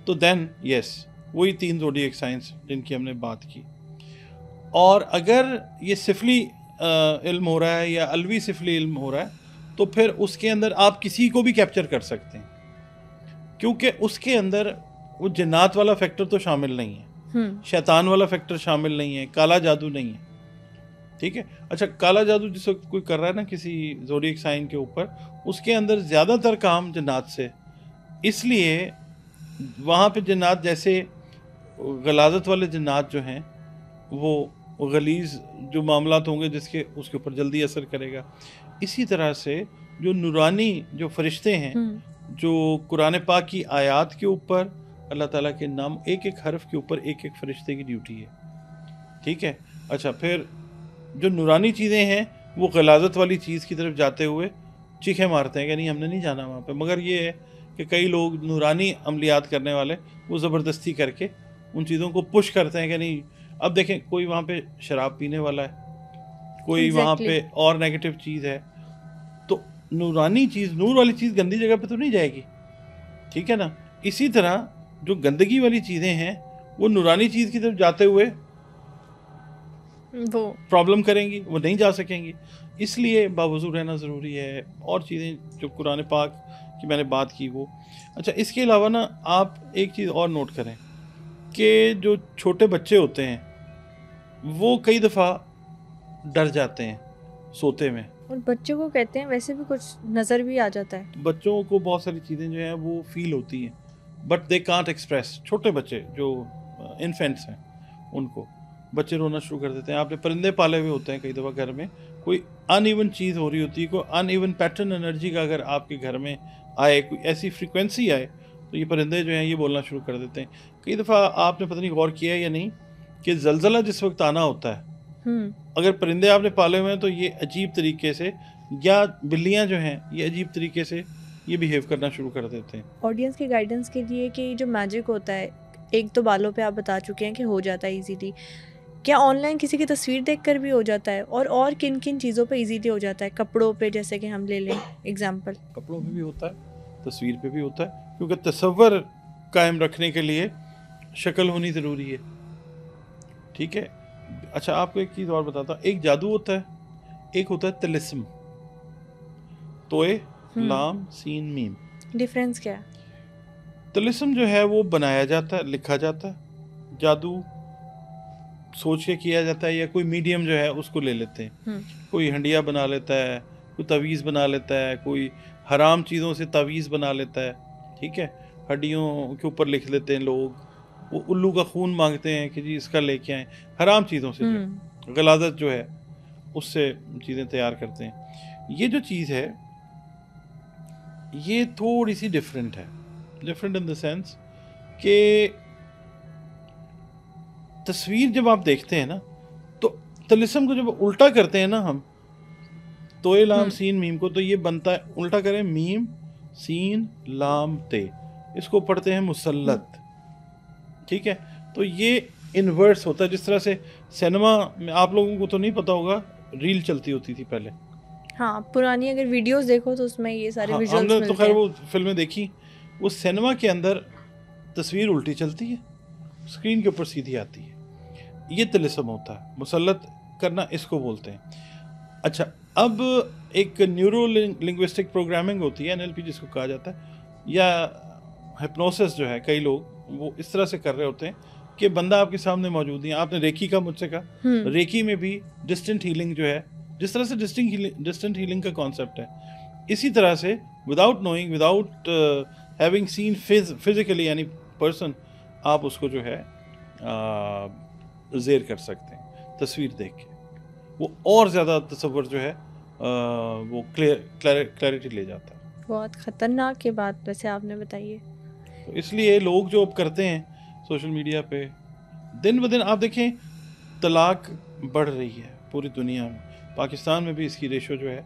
تو دین یس, وہی تین زوڈیک سائنس جن کی ہم نے بات کی. اور اگر یہ سفلی علم ہو رہا ہے یا الوی سفلی علم ہو رہا ہے تو پھر اس کے اندر آپ کسی کو بھی کیپچر کر سکتے ہیں، کیونکہ اس کے اندر وہ جنات والا فیکٹر تو شامل نہیں ہے، شیطان والا فیکٹر شامل نہیں ہے، کالا جادو نہیں ہے. ٹھیک ہے. اچھا کالا جادو جس وقت کوئی کر رہا ہے نا کسی زوڈیک سائن کے اوپر، اس کے اندر زیادہ تر کام جنات سے، اس لیے وہاں پہ جنات جیسے غلاظت والے جنات جو ہیں وہ غلیظ جو معاملات ہوں گے جس کے اس کے اوپر جلدی اثر کرے گا. اسی طرح سے جو نورانی جو فرشتے ہیں جو قرآن پاک کی آیات کے اوپر اللہ تعالیٰ کے نام ایک ایک حرف کے اوپر ایک ایک فرشتے کی ڈیوٹی ہے. ٹھیک ہے. اچھا پھر جو نورانی چیزیں ہیں وہ غلاظت والی چیز کی طرف جاتے ہوئے چیخیں مارتے ہیں کہ نہیں ہم نے نہیں جانا وہاں پہ، مگر یہ ہے کہ کئی لوگ نورانی عملیات کرنے والے وہ زبردستی کر کے ان چیزوں کو پش کرتے ہیں کہ نہیں. اب دیکھیں کوئی وہاں پہ شراب پینے والا ہے، کوئی وہاں پہ اور نیگیٹو چیز ہے، تو نورانی چیز نور والی چیز گندی جگہ پہ تو نہیں جائے گی. ٹھیک ہے نا. اسی طرح جو گندگی والی چیزیں ہیں وہ نورانی چیز کی طرف جاتے ہوئے وہ پرابلم کریں گی، وہ نہیں جا سکیں گی. اس لیے باوضو رہنا ضروری ہے. اور چیزیں جو قرآن پاک کی میں نے بات کی وہ. اچھا اس کے علاوہ نا آپ ایک چیز اور نوٹ کریں کہ جو چھوٹے بچے ہوتے ہیں وہ کئی دفعہ ڈر جاتے ہیں سوتے میں، اور بچوں کو کہتے ہیں ویسے بھی کچھ نظر بھی آ جاتا ہے. بچوں کو بہت ساری چیزیں جو ہیں وہ فیل ہوتی ہیں بٹ دے کانٹ ایکسپریس. چھوٹے بچے جو انفینٹس ہیں ان کو بچے رونا شروع کر دیتے ہیں. آپ نے پرندے پالے ہوئے ہوتے ہیں کئی دفعہ گھر میں، کوئی ان ایون چیز ہو رہی ہوتی ہے، کوئی ان ایون پیٹرن انرجی کا اگر آپ کے گھر میں آئے، کوئی ایسی فریکوینسی آئے تو یہ پرندے جو ہیں یہ بولنا شروع کر دیتے ہیں. کئی دفعہ آپ نے پتہ نہیں غور کیا یا نہیں کہ زلزلہ جس وقت آنا ہوتا ہے اگر پرندے آپ نے پالے ہوئے ہیں تو یہ عجیب طریقے سے، یا بلیاں جو ہیں یہ عجیب طریقے سے یہ بیہیو کرنا شروع کر دیتے ہیں. آڈینس کی گائیڈنس کے لیے کہ جو میجک ہوتا ہے، ایک تو بالوں پہ آپ بتا چکے ہیں کہ ہو جاتا ہے ایزیلی، کیا آن لائن کسی کی تصویر دیکھ کر بھی ہو جاتا ہے؟ اور کن کن چیزوں پہ ایزیلی ہو جاتا ہے؟ کپڑوں پہ جیسے کہ ہم لے لیں ایگزامپل. کپڑوں پہ بھی ہوتا ہے، تصویر پہ بھی ہوتا ہے، کیونکہ تصور قائم رکھنے کے لیے شکل ہونی ضروری ہے. ٹھیک ہے. اچھا آپ کو ایک چیز اور بتاتا ہوں. ایک جادو ہوتا ہے، ایک ہوتا ہے طلسم. توئے لام سین میم. ڈفرینس کیا ہے؟ طلسم جو ہے وہ بنایا جاتا ہے، لکھا جاتا ہے. جادو سوچ کے کیا جاتا ہے، یا کوئی میڈیم جو ہے اس کو لے لیتے ہیں. کوئی ہنڈیا بنا لیتا ہے، کوئی تعویذ بنا لیتا ہے، کوئی حرام چیزوں سے تعویذ بنا لیتا ہے. ٹھیک ہے. ہڈیوں کے اوپر لکھ لیتے ہیں لوگ. وہ الو کا خون مانگتے ہیں کہ جی اس کا لے کے آئیں. حرام چیزوں سے جو غلاظت جو ہے اس سے چیزیں تیار کرتے ہیں. یہ جو چیز ہے یہ تھوڑی سی ڈفرینٹ ہے. ڈفرینٹ ان دا سینس کہ تصویر جب آپ دیکھتے ہیں نا تو طلسم کو جب الٹا کرتے ہیں نا ہم توئے لام سین میم کو، تو یہ بنتا ہے، الٹا کریں میم سین لام تے، اس کو پڑھتے ہیں مسلط. ٹھیک ہے. تو یہ انورس ہوتا ہے. جس طرح سے سینما میں آپ لوگوں کو تو نہیں پتا ہوگا ریل چلتی ہوتی تھی پہلے. ہاں پرانی اگر ویڈیوز دیکھو تو اس میں یہ سارے ویژولز ملتے ہیں. ہم نے تو خیر وہ فلمیں دیکھی، وہ سینما کے اندر تصویر الٹی چلتی ہے، اسکرین کے اوپر سیدھی آتی ہے. یہ طلسم ہوتا ہے. مسلط کرنا اس کو بولتے ہیں. اچھا اب ایک نیورو لنگوسٹک پروگرامنگ ہوتی ہے، NLP جس کو کہا جاتا ہے، یا ہپنوسس جو ہے، کئی لوگ وہ اس طرح سے کر رہے ہوتے ہیں کہ بندہ آپ کے سامنے موجود نہیں. آپ نے ریکی کا مجھ سے کہا، ریکی میں بھی ڈسٹنٹ ہیلنگ جو ہے، جس طرح سے ڈسٹنٹ ہیلنگ کا کانسیپٹ ہے، اسی طرح سے without knowing, without having seen physically any person, آپ اس کو جو ہے زیر کر سکتے ہیں تصویر دیکھ کے. وہ اور زیادہ تصور جو ہے وہ کلیئرٹی لے جاتا ہے. بہت خطرناک یہ بات ویسے آپ نے بتائی ہے. تو اس لیے لوگ جو اب کرتے ہیں سوشل میڈیا پہ، دن بدن آپ دیکھیں طلاق بڑھ رہی ہے پوری دنیا میں. پاکستان میں بھی اس کی ریشو جو ہے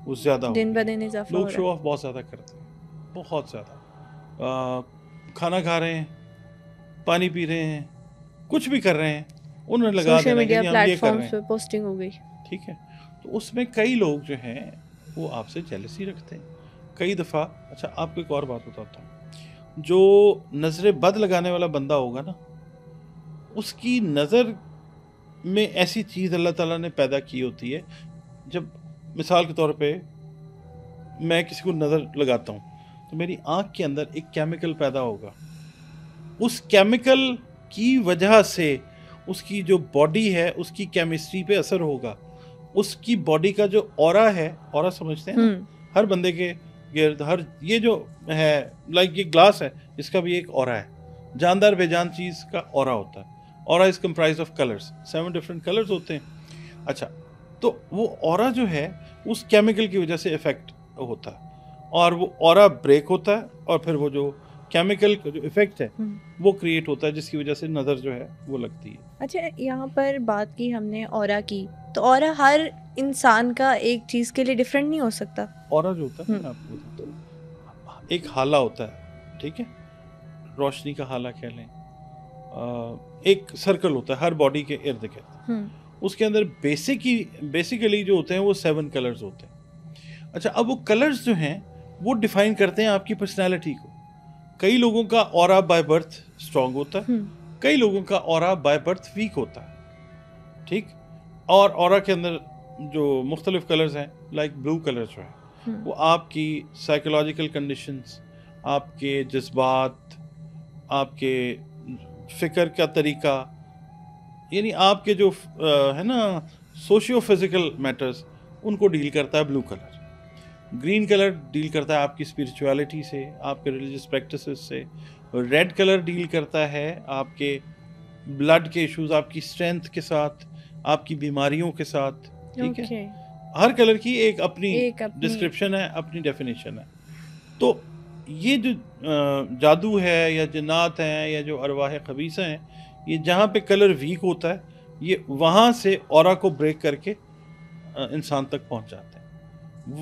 وہ زیادہ دن بدن اضافہ ہو رہا ہے. لوگ شو آف بہت زیادہ کرتے ہیں، بہت زیادہ. کھانا کھا رہے ہیں، پانی پی رہے ہیں، کچھ بھی کر رہے ہیں، انہوں نے لگا سوشل میڈیا پلیٹ فارمز پہ پوسٹنگ ہو گئی. ٹھیک ہے. تو اس میں کئی لوگ جو ہیں وہ آپ سے جیلسی رکھتے ہیں کئی دفعہ. اچھا آپ کو ایک اور بات بتاتا ہوں. جو نظر بد لگانے والا بندہ ہوگا نا، اس کی نظر میں ایسی چیز اللہ تعالیٰ نے پیدا کی ہوتی ہے. جب مثال کے طور پہ میں کسی کو نظر لگاتا ہوں تو میری آنکھ کے اندر ایک کیمیکل پیدا ہوگا. اس کیمیکل کی وجہ سے اس کی جو باڈی ہے اس کی کیمسٹری پہ اثر ہوگا. اس کی باڈی کا جو اورا ہے, اورا سمجھتے ہیں نا, ہر بندے کے گرد ہر یہ جو ہے لائک یہ گلاس ہے اس کا بھی ایک اورا ہے. جاندار بے جان چیز کا اورا ہوتا ہے. Aura is comprise of colours, 7 different colours ہوتے ہیں. اچھا, تو وہ اورا جو ہے اس کیمیکل کی وجہ سے افیکٹ ہوتا ہے اور وہ اورا بریک ہوتا ہے اور پھر وہ جو کیمیکل کا جو افیکٹ ہے وہ کریٹ ہوتا ہے جس کی وجہ سے نظر جو ہے وہ لگتی ہے. اچھا, یہاں پر بات کی ہم نے اورا کی, تو اورا ہر انسان کا ایک چیز کے لیے ڈفرینٹ نہیں ہو سکتا. اورا جو ہوتا ہے میں آپ کو بتاتا ہوں, ایک حالہ ہوتا ہے, ٹھیک ہے, روشنی کا حالہ کہہ لیں, ایک سرکل ہوتا ہے ہر باڈی کے ارد گرد. اس کے اندر بیسیکلی جو ہوتے ہیں وہ 7 کلرز ہوتے ہیں. اچھا, اب وہ کلرز جو ہیں وہ ڈیفائن کرتے ہیں آپ کی پرسنالٹی کو. کئی لوگوں کا اورا بائی برتھ اسٹرانگ ہوتا ہے, کئی لوگوں کا اورا بائی برتھ ویک ہوتا ہے, ٹھیک. اور اورا کے اندر جو مختلف کلرز ہیں لائک بلو کلر جو ہے وہ آپ کی سائیکولوجیکل کنڈیشنز, آپ کے جذبات, آپ کے فکر کا طریقہ, یعنی آپ کے جو ہے نا سوشیو فزیکل میٹرز ان کو ڈیل کرتا ہے blue colour. Green colour deal کرتا ہے آپ کی اسپریچویلٹی سے, آپ کے ریلیجیس پریکٹسز سے. ریڈ کلر ڈیل کرتا ہے آپ کے بلڈ کے ایشوز, آپ کی اسٹرینتھ کے ساتھ, آپ کی بیماریوں کے ساتھ, ٹھیک ہے. ہر کلر کی ایک اپنی ڈسکرپشن ہے, اپنی ڈیفینیشن ہے. تو یہ جو جادو ہے یا جنات ہیں یا جو ارواح خبیثہ ہیں, یہ جہاں پہ کلر ویک ہوتا ہے یہ وہاں سے اورا کو بریک کر کے انسان تک پہنچ جاتے ہیں.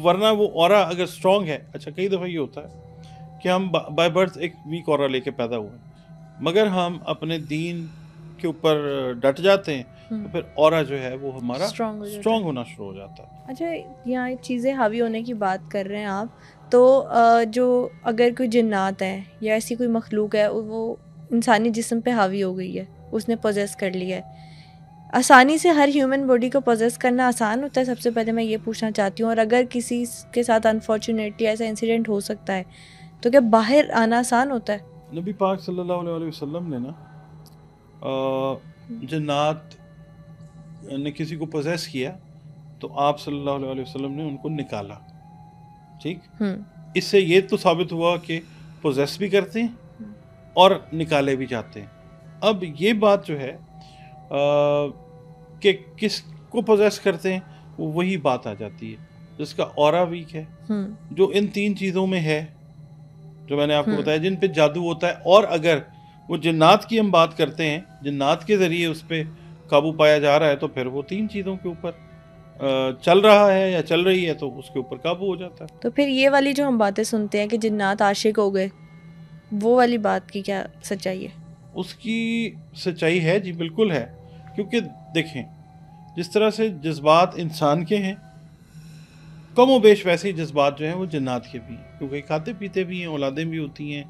ورنہ وہ اورا اگر اسٹرانگ ہے, اچھا کئی دفعہ یہ ہوتا ہے کہ ہم بائی برتھ ایک ویک اورا لے کے پیدا ہوئے ہیں, مگر ہم اپنے دین کے اوپر ڈٹ جاتے ہیں تو پھر اورا جو ہے وہ ہمارا اسٹرانگ ہونا شروع ہو جاتا ہے. اچھا, یہاں چیزیں حاوی ہونے کی بات کر رہے ہیں آپ, تو جو اگر کوئی جنات ہے یا ایسی کوئی مخلوق ہے وہ انسانی جسم پہ حاوی ہو گئی ہے, اس نے پوزیس کر لیا ہے, آسانی سے ہر ہیومن باڈی کو پوزیس کرنا آسان ہوتا ہے؟ سب سے پہلے میں یہ پوچھنا چاہتی ہوں. اور اگر کسی کے ساتھ انفارچونیٹلی ایسا انسیڈنٹ ہو سکتا ہے تو کیا باہر آنا آسان ہوتا ہے؟ نبی پاک صلی اللہ علیہ وسلم نے نا جنات نے کسی کو پوزیس کیا تو آپ صلی اللہ علیہ وسلم نے ان کو نکالا, ٹھیک. اس سے یہ تو ثابت ہوا کہ پوزیس بھی کرتے ہیں اور نکالے بھی جاتے ہیں. اب یہ بات جو ہے کہ کس کو پوزیس کرتے ہیں وہی بات آ جاتی ہے جس کا اورا ویک ہے, جو ان 3 چیزوں میں ہے جو میں نے آپ کو بتایا جن پہ جادو ہوتا ہے. اور اگر وہ جنات کی ہم بات کرتے ہیں, جنات کے ذریعے اس پہ قابو پایا جا رہا ہے تو پھر وہ 3 چیزوں کے اوپر چل رہا ہے یا چل رہی ہے تو اس کے اوپر قابو ہو جاتا ہے. تو پھر یہ والی جو ہم باتیں سنتے ہیں کہ جنات عاشق ہو گئے, وہ والی بات کی کیا سچائی ہے؟ اس کی سچائی ہے, جی بالکل ہے. کیونکہ دیکھیں جس طرح سے جذبات انسان کے ہیں کم و بیش ویسے ہی جذبات جو ہیں وہ جنات کے بھی ہیں, کیونکہ کھاتے پیتے بھی ہیں, اولادیں بھی ہوتی ہیں,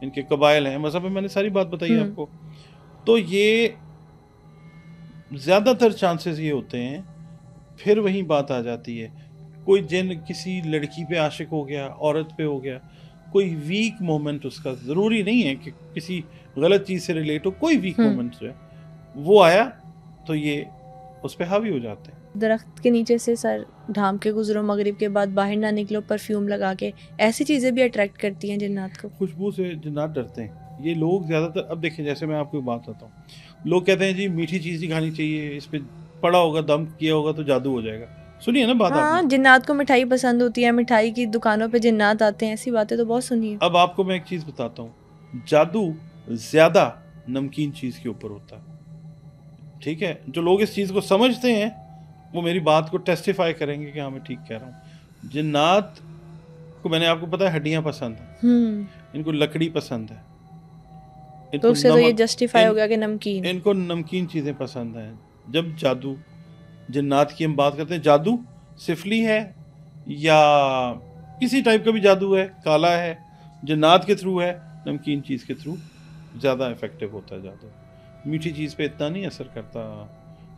ان کے قبائل ہیں, مذہب میں نے ساری بات بتائی آپ کو. تو یہ زیادہ تر چانسز یہ ہوتے ہیں. پھر وہی بات آ جاتی ہے, کوئی جن کسی لڑکی پہ عاشق ہو گیا, عورت پہ ہو گیا, کوئی ویک مومنٹ اس کا, ضروری نہیں ہے کہ کسی غلط چیز سے ریلیٹ ہو, کوئی ویک مومنٹ جو ہے وہ آیا تو یہ اس پہ حاوی ہو جاتے ہیں. درخت کے نیچے سے سر ڈھام کے گزرو, مغرب کے بعد باہر نہ نکلو, پرفیوم لگا کے, ایسی چیزیں بھی اٹریکٹ کرتی ہیں جنات کو. خوشبو سے جنات ڈرتے ہیں. یہ لوگ زیادہ تر, اب دیکھیں جیسے میں آپ کو بات بتاتا ہوں, لوگ کہتے ہیں جی میٹھی چیز نہیں کھانی چاہیے, اس پہ پڑا ہوگا دم کیا ہوگا تو جادو ہو جائے گا. سنیے نا بات. ہاں, جنات کو مٹھائی پسند ہوتی ہے, مٹھائی کی دکانوں پہ جنات آتے ہیں, ایسی باتیں تو بہت سنی ہیں. اب آپ کو میں ایک چیز بتاتا ہوں, جادو زیادہ نمکین چیز کے اوپر ہوتا ہے, ٹھیک ہے. جو لوگ اس چیز کو سمجھتے ہیں وہ میری بات کو ٹیسٹیفائی کریں گے کہ ہاں میں ٹھیک کہہ رہا ہوں. جنات کو میں نے آپ کو پتا ہے ہڈیاں پسند ہیں, ان کو لکڑی پسند ہے, تو اس سے تو یہ جسٹیفائی ہو گیا کہ نمکین, ان کو نمکین چیزیں پسند ہیں. جب جادو جنات کی ہم بات کرتے ہیں, جادو سفلی ہے یا کسی ٹائپ کا بھی جادو ہے, کالا ہے, جنات کے تھرو ہے, نمکین چیز کے تھرو زیادہ افیکٹو ہوتا ہے جادو. میٹھی چیز پہ اتنا نہیں اثر کرتا,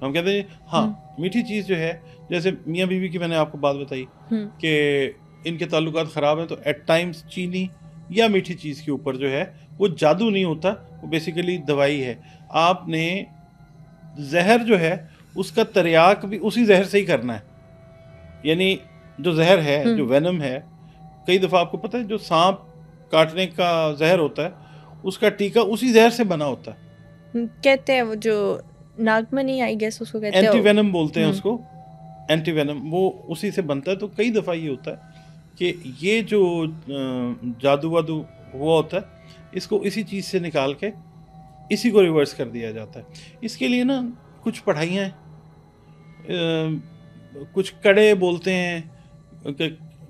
ہم کہتے ہیں ہاں میٹھی چیز جو ہے، جیسے میاں بیوی کی میں نے آپ کو بات بتائی کہ ان کے تعلقات خراب ہیں، تو ایٹ ٹائمز چینی یا میٹھی چیز کے اوپر جو ہے وہ جادو نہیں ہوتا، وہ بیسیکلی دوائی ہے. آپ نے زہر جو ہے اس کا تریاک بھی اسی زہر سے ہی کرنا ہے. یعنی جو زہر ہے، جو وینم ہے، کئی دفعہ آپ کو پتہ ہے جو سانپ کاٹنے کا زہر ہوتا ہے اس کا ٹیکا اسی زہر سے بنا ہوتا ہے. کہتے ہیں وہ جو ناگمنی آئی گیس اس کو کہتے ہیں، اینٹی وینم بولتے ہیں اس کو، اینٹی وینم، وہ اسی سے بنتا ہے. تو کئی دفعہ یہ ہوتا ہے کہ یہ جو جادو وادو ہوا ہوتا ہے اس کو اسی چیز سے نکال کے اسی کو ریورس کر دیا جاتا ہے. اس کے لیے نا کچھ پڑھائیاں ہیں، کچھ کڑے بولتے ہیں کہ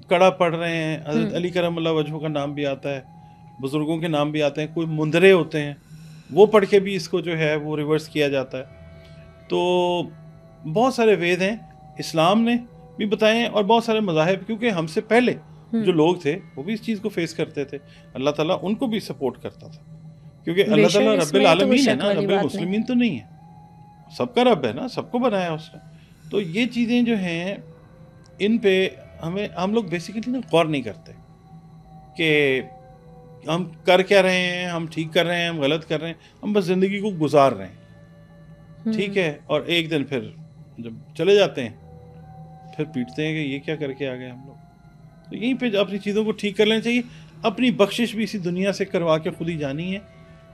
کڑا پڑھ رہے ہیں، حضرت علی کرم اللہ وجہہ کا نام بھی آتا ہے، بزرگوں کے نام بھی آتے ہیں، کوئی مندرے ہوتے ہیں وہ پڑھ کے بھی اس کو جو ہے وہ ریورس کیا جاتا ہے. تو بہت سارے وید ہیں اسلام نے بھی بتائے ہیں، اور بہت سارے مذاہب، کیونکہ ہم سے پہلے جو لوگ تھے وہ بھی اس چیز کو فیس کرتے تھے. اللہ تعالیٰ ان کو بھی سپورٹ کرتا تھا، کیونکہ اللہ تعالیٰ رب العالمین ہے نا، رب المسلمین تو نہیں ہے، سب کا رب ہے نا، سب کو بنایا اس نے. تو یہ چیزیں جو ہیں ان پہ ہم لوگ بیسیکلی نا غور نہیں کرتے کہ ہم کر کیا رہے ہیں، ہم ٹھیک کر رہے ہیں، ہم غلط کر رہے ہیں. ہم بس زندگی کو گزار رہے ہیں، ٹھیک ہے، اور ایک دن پھر جب چلے جاتے ہیں پھر پیٹتے ہیں کہ یہ کیا کر کے آ گئے ہم لوگ. تو یہیں پہ اپنی چیزوں کو ٹھیک کر لینا چاہیے. اپنی بخشش بھی اسی دنیا سے کروا کے خود ہی جانی ہے،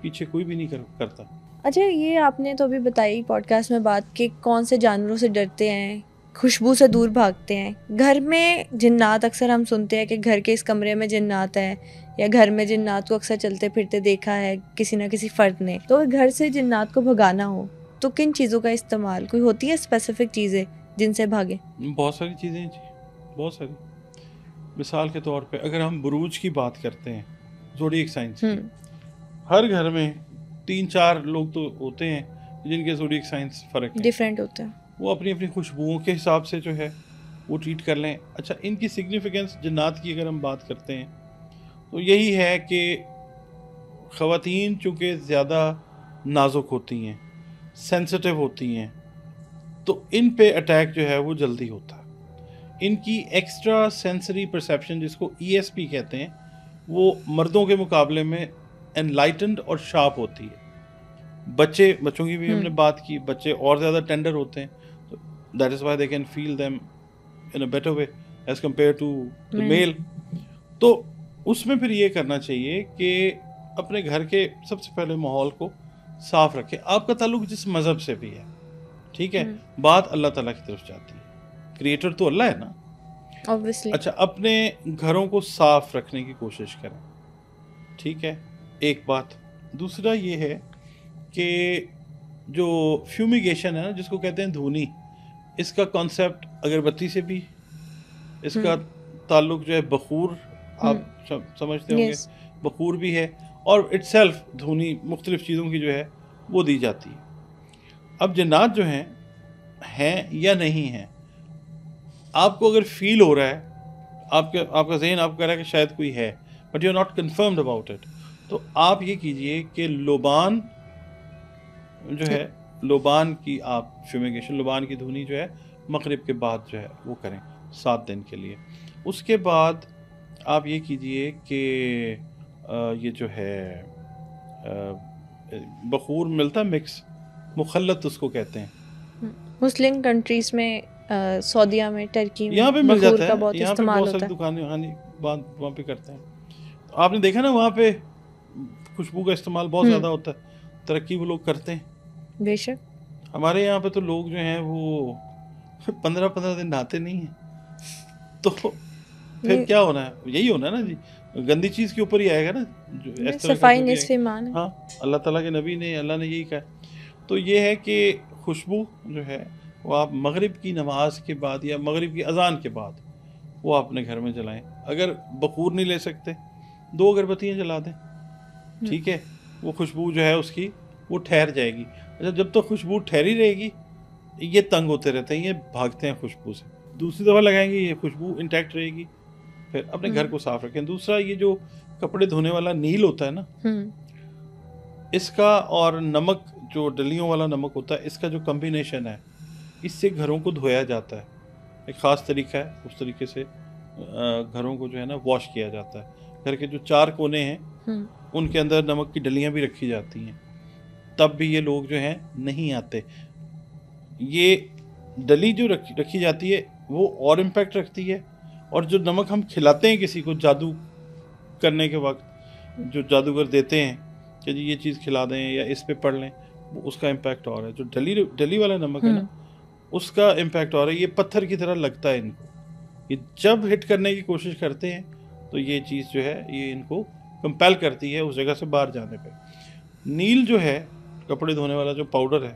پیچھے کوئی بھی نہیں کرتا. اچھا، یہ آپ نے تو ابھی بتائی پوڈ کاسٹ میں بات کہ کون سے جانوروں سے ڈرتے ہیں، خوشبو سے دور بھاگتے ہیں. گھر میں جنات اکثر ہم سنتے ہیں کہ گھر کے اس کمرے میں جنات ہے، یا گھر میں جنات کو اکثر چلتے پھرتے دیکھا ہے کسی نہ کسی فرد نے. تو گھر سے جنات کو بھگانا ہو تو کن چیزوں کا استعمال، کوئی ہوتی ہے اسپیسیفک چیزیں جن سے بھاگے؟ بہت ساری چیزیں جی، بہت ساری. مثال کے طور پہ اگر ہم بروج کی بات کرتے ہیں، زوڈیک سائنس کی، ہر گھر میں 3-4 لوگ تو ہوتے ہیں جن کے زوڈیک سائنس فرق ہے، ڈیفرنٹ ہوتے ہیں. وہ اپنی اپنی خوشبوؤں کے حساب سے جو ہے وہ ٹریٹ کر لیں. اچھا، ان کی سگنیفیکنس جنات کی اگر ہم بات کرتے ہیں تو یہی ہے کہ خواتین چونکہ زیادہ نازک ہوتی ہیں، سینسٹیو ہوتی ہیں، تو ان پہ اٹیک جو ہے وہ جلدی ہوتا ہے. ان کی ایکسٹرا سینسری پرسیپشن، جس کو ESP کہتے ہیں، وہ مردوں کے مقابلے میں انلائٹنڈ اور شارپ ہوتی ہے. بچوں کی بھی ہم نے بات کی، بچے اور زیادہ ٹینڈر ہوتے ہیں، تو that is why they can feel them in a better way as compare to the male. تو اس میں پھر یہ کرنا چاہیے کہ اپنے گھر کے سب سے پہلے ماحول کو صاف رکھے. آپ کا تعلق جس مذہب سے بھی ہے، ٹھیک ہے، بات اللہ تعالیٰ کی طرف جاتی ہے، کریٹر تو اللہ ہے نا. Obviously. اچھا، اپنے گھروں کو صاف رکھنے کی کوشش کریں، ٹھیک ہے، ایک بات. دوسرا یہ ہے کہ جو فیومیگیشن ہے نا، جس کو کہتے ہیں دھونی، اس کا کانسیپٹ اگربتی سے بھی، اس کا تعلق جو ہے بخور، آپ سمجھتے ہوں گے، بخور بھی ہے، اور اٹ سیلف دھونی مختلف چیزوں کی جو ہے وہ دی جاتی ہے. اب جنات جو ہیں یا نہیں ہیں، آپ کو اگر فیل ہو رہا ہے، آپ کا ذہن آپ کو کہہ رہا ہے کہ شاید کوئی ہے، but you are not confirmed about it, تو آپ یہ کیجئے کہ لوبان جو ہے، لوبان کی آپ فیومیگیشن، لوبان کی دھونی جو ہے مغرب کے بعد جو ہے وہ کریں 7 دن کے لیے. اس کے بعد آپ یہ کیجئے کہ یہ جو ہے بخور ملتا مکس، مخلط اس کو کہتے ہیں. مسلم کنٹریز میں، سعودیہ میں، ٹرکی میں یہاں پہ مل جاتا ہے، بہت یہاں پہ استعمال بہت ہوتا ساری ہے. دکانیں وہاں پہ کرتے ہیں. آپ نے دیکھا نا وہاں پہ خوشبو کا استعمال بہت زیادہ ہوتا ہے، ترقی وہ لوگ کرتے ہیں. بے شک. ہمارے یہاں پہ تو لوگ جو ہیں وہ 15 دن نہاتے نہیں ہیں، تو پھر کیا ہونا ہے؟ یہی ہونا ہے نا جی، گندی چیز کے اوپر ہی آئے گا نا، جو اس طرح صفائی نصف ایمان ہے. ہاں، اللہ تعالیٰ کے نبی نے، اللہ نے یہی کہا. تو یہ ہے کہ خوشبو جو ہے وہ آپ مغرب کی نماز کے بعد یا مغرب کی اذان کے بعد وہ آپ اپنے گھر میں جلائیں. اگر بخور نہیں لے سکتے، 2 اگربتیاں جلا دیں، ٹھیک ہے، وہ خوشبو جو ہے اس کی وہ ٹھہر جائے گی. اچھا، جب تک خوشبو ٹھہری رہے گی یہ تنگ ہوتے رہتے ہیں، یہ بھاگتے ہیں خوشبو سے. دوسری دفعہ لگائیں گے یہ خوشبو انٹیکٹ رہے گی. پھر اپنے گھر کو صاف رکھیں. دوسرا، یہ جو کپڑے دھونے والا نیل ہوتا ہے نا، اس کا اور نمک جو ڈلیوں والا نمک ہوتا ہے اس کا جو کمبینیشن ہے اس سے گھروں کو دھویا جاتا ہے. ایک خاص طریقہ ہے, اس طریقے سے گھروں کو جو ہے نا واش کیا جاتا ہے. گھر کے جو 4 کونے ہیں ان کے اندر نمک کی ڈلیاں بھی رکھی جاتی ہیں, تب بھی یہ لوگ جو ہیں نہیں آتے. یہ ڈلی جو رکھی جاتی ہے وہ اور امپیکٹ رکھتی ہے, اور جو نمک ہم کھلاتے ہیں کسی کو جادو کرنے کے وقت, جو جادوگر دیتے ہیں کہ جی یہ چیز کھلا دیں یا اس پہ پڑھ لیں, اس کا امپیکٹ اور ہے. جو ڈلی والا نمک ہے نا اس کا امپیکٹ اور ہے. یہ پتھر کی طرح لگتا ہے ان کو, یہ جب ہٹ کرنے کی کوشش کرتے ہیں تو یہ چیز جو ہے یہ ان کو کمپیل کرتی ہے اس جگہ سے باہر جانے پہ. نیل جو ہے کپڑے دھونے والا جو پاؤڈر ہے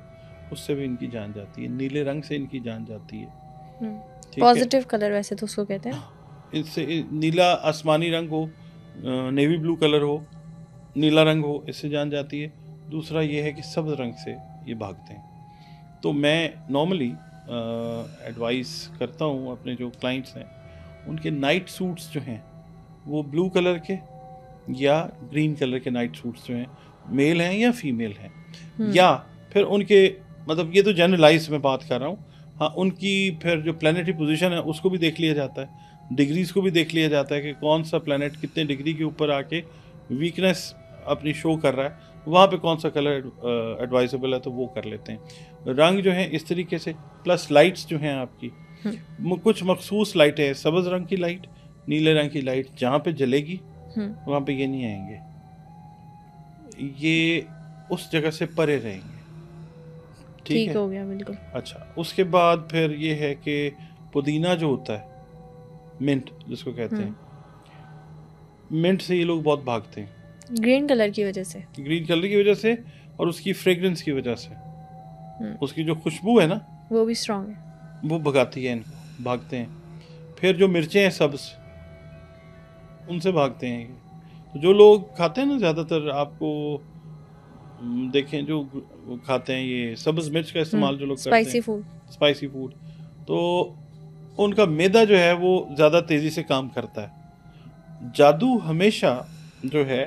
اس سے بھی ان کی جان جاتی ہے, نیلے رنگ سے ان کی جان جاتی ہے. پازیٹیو کلر ویسے تو اس کو کہتے ہیں. اس سے نیلا آسمانی رنگ ہو, نیوی بلو کلر ہو, نیلا رنگ ہو, اس سے جان جاتی ہے. دوسرا یہ ہے کہ سبز رنگ سے یہ بھاگتے ہیں. تو میں نارملی ایڈوائز کرتا ہوں اپنے جو کلائنٹس ہیں ان کے نائٹ سوٹس جو ہیں وہ بلو کلر کے یا گرین کلر کے نائٹ سوٹس جو ہیں, میل ہیں یا فیمیل ہیں, یا پھر ان کے مطلب یہ تو جنرلائز میں بات کر رہا ہوں, ہاں ان کی پھر جو پلانیٹری پوزیشن ہے اس کو بھی دیکھ لیا جاتا ہے, ڈگریز کو بھی دیکھ لیا جاتا ہے کہ کون سا پلانیٹ کتنے ڈگری کے اوپر آ کے ویکنیس اپنی شو کر رہا ہے, وہاں پہ کون سا کلر ایڈوائزبل ہے تو وہ کر لیتے ہیں. رنگ جو ہیں اس طریقے سے, پلس لائٹس جو ہیں آپ کی کچھ مخصوص لائٹیں, سبز رنگ کی لائٹ, نیلے رنگ کی لائٹ, جہاں پہ جلے گی وہاں پہ یہ نہیں آئیں گے, یہ اس جگہ سے پرے رہیں گے. ٹھیک ہو گیا بالکل. اچھا, اس کے بعد پھر یہ ہے کہ پودینہ جو ہوتا ہے, منٹ جس کو کہتے ہیں, منٹ سے یہ لوگ بہت بھاگتے ہیں. گرین کلر کی وجہ سے, گرین کلر کی وجہ سے اور اس کی فریگرنس کی وجہ سے, اس کی جو خوشبو ہے نا وہ بھی اسٹرانگ ہے, وہ بھگاتی ہے ان کو, بھاگتے ہیں. پھر جو مرچیں ہیں سبز, ان سے بھاگتے ہیں. تو جو لوگ کھاتے ہیں نا زیادہ تر آپ کو دیکھیں جو کھاتے ہیں یہ سبز مرچ کا استعمال جو لوگ کرتے ہیں, اسپائسی فوڈ, تو ان کا معدہ جو ہے وہ زیادہ تیزی سے کام کرتا ہے. جادو ہمیشہ جو ہے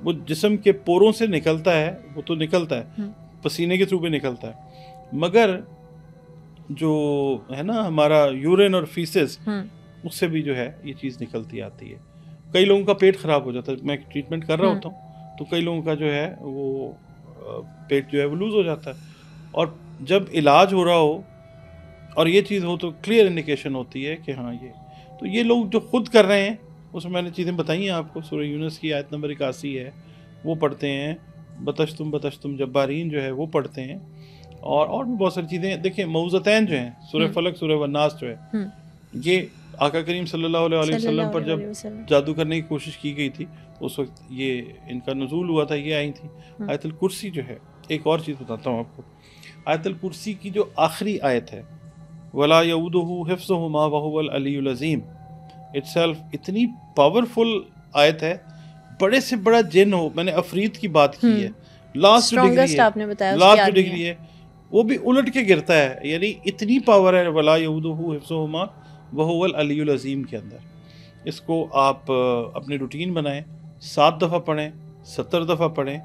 وہ جسم کے پوروں سے نکلتا ہے, وہ تو نکلتا ہے پسینے کے تھرو بھی نکلتا ہے, مگر جو ہے نا ہمارا یورین اور فیسز اس سے بھی جو ہے یہ چیز نکلتی آتی ہے. کئی لوگوں کا پیٹ خراب ہو جاتا ہے, میں ٹریٹمنٹ کر رہا ہوتا ہوں تو کئی لوگوں کا جو ہے وہ پیٹ جو ہے وہ لوز ہو جاتا ہے, اور جب علاج ہو رہا ہو اور یہ چیز ہو تو کلیئر انڈیکیشن ہوتی ہے کہ ہاں یہ, تو یہ لوگ جو خود کر رہے ہیں اس میں نے چیزیں بتائی ہیں آپ کو. سورہ یونس کی آیت نمبر 81 ہے وہ پڑھتے ہیں, بتشتم جبارین جو ہے وہ پڑھتے ہیں, اور بھی بہت ساری چیزیں. دیکھیں موعظتین جو ہیں, سورہ فلق, سورہ والناس جو ہے, یہ آقا کریم صلی اللہ علیہ وسلم پر جب جادو کرنے کی کوشش کی گئی تھی اس وقت یہ ان کا نزول ہوا تھا, یہ آئی تھی. آیت الکرسی جو ہے, ایک اور چیز بتاتا ہوں آپ کو, آیت الکرسی کی جو آخری آیت ہے وَلَا يَؤُودُهُ حِفْظُهُمَا وَهُوَ الْعَلِيُّ الْعَظِيمُ, اٹسیلف اتنی پاورفل آیت ہے. بڑے سے بڑا جن ہو, میں نے عفریت کی بات کی ہے, لاسٹ ڈگری ہے, وہ بھی الٹ کے گرتا ہے, یعنی اتنی پاور ہے وَلَا يَؤُودُهُ حِفْظُهُمَا وَهُوَ الْعَلِيُّ الْعَظِيمُ کے اندر. اس کو آپ اپنی روٹین بنائیں, 7 دفعہ پڑھیں, 70 دفعہ پڑھیں.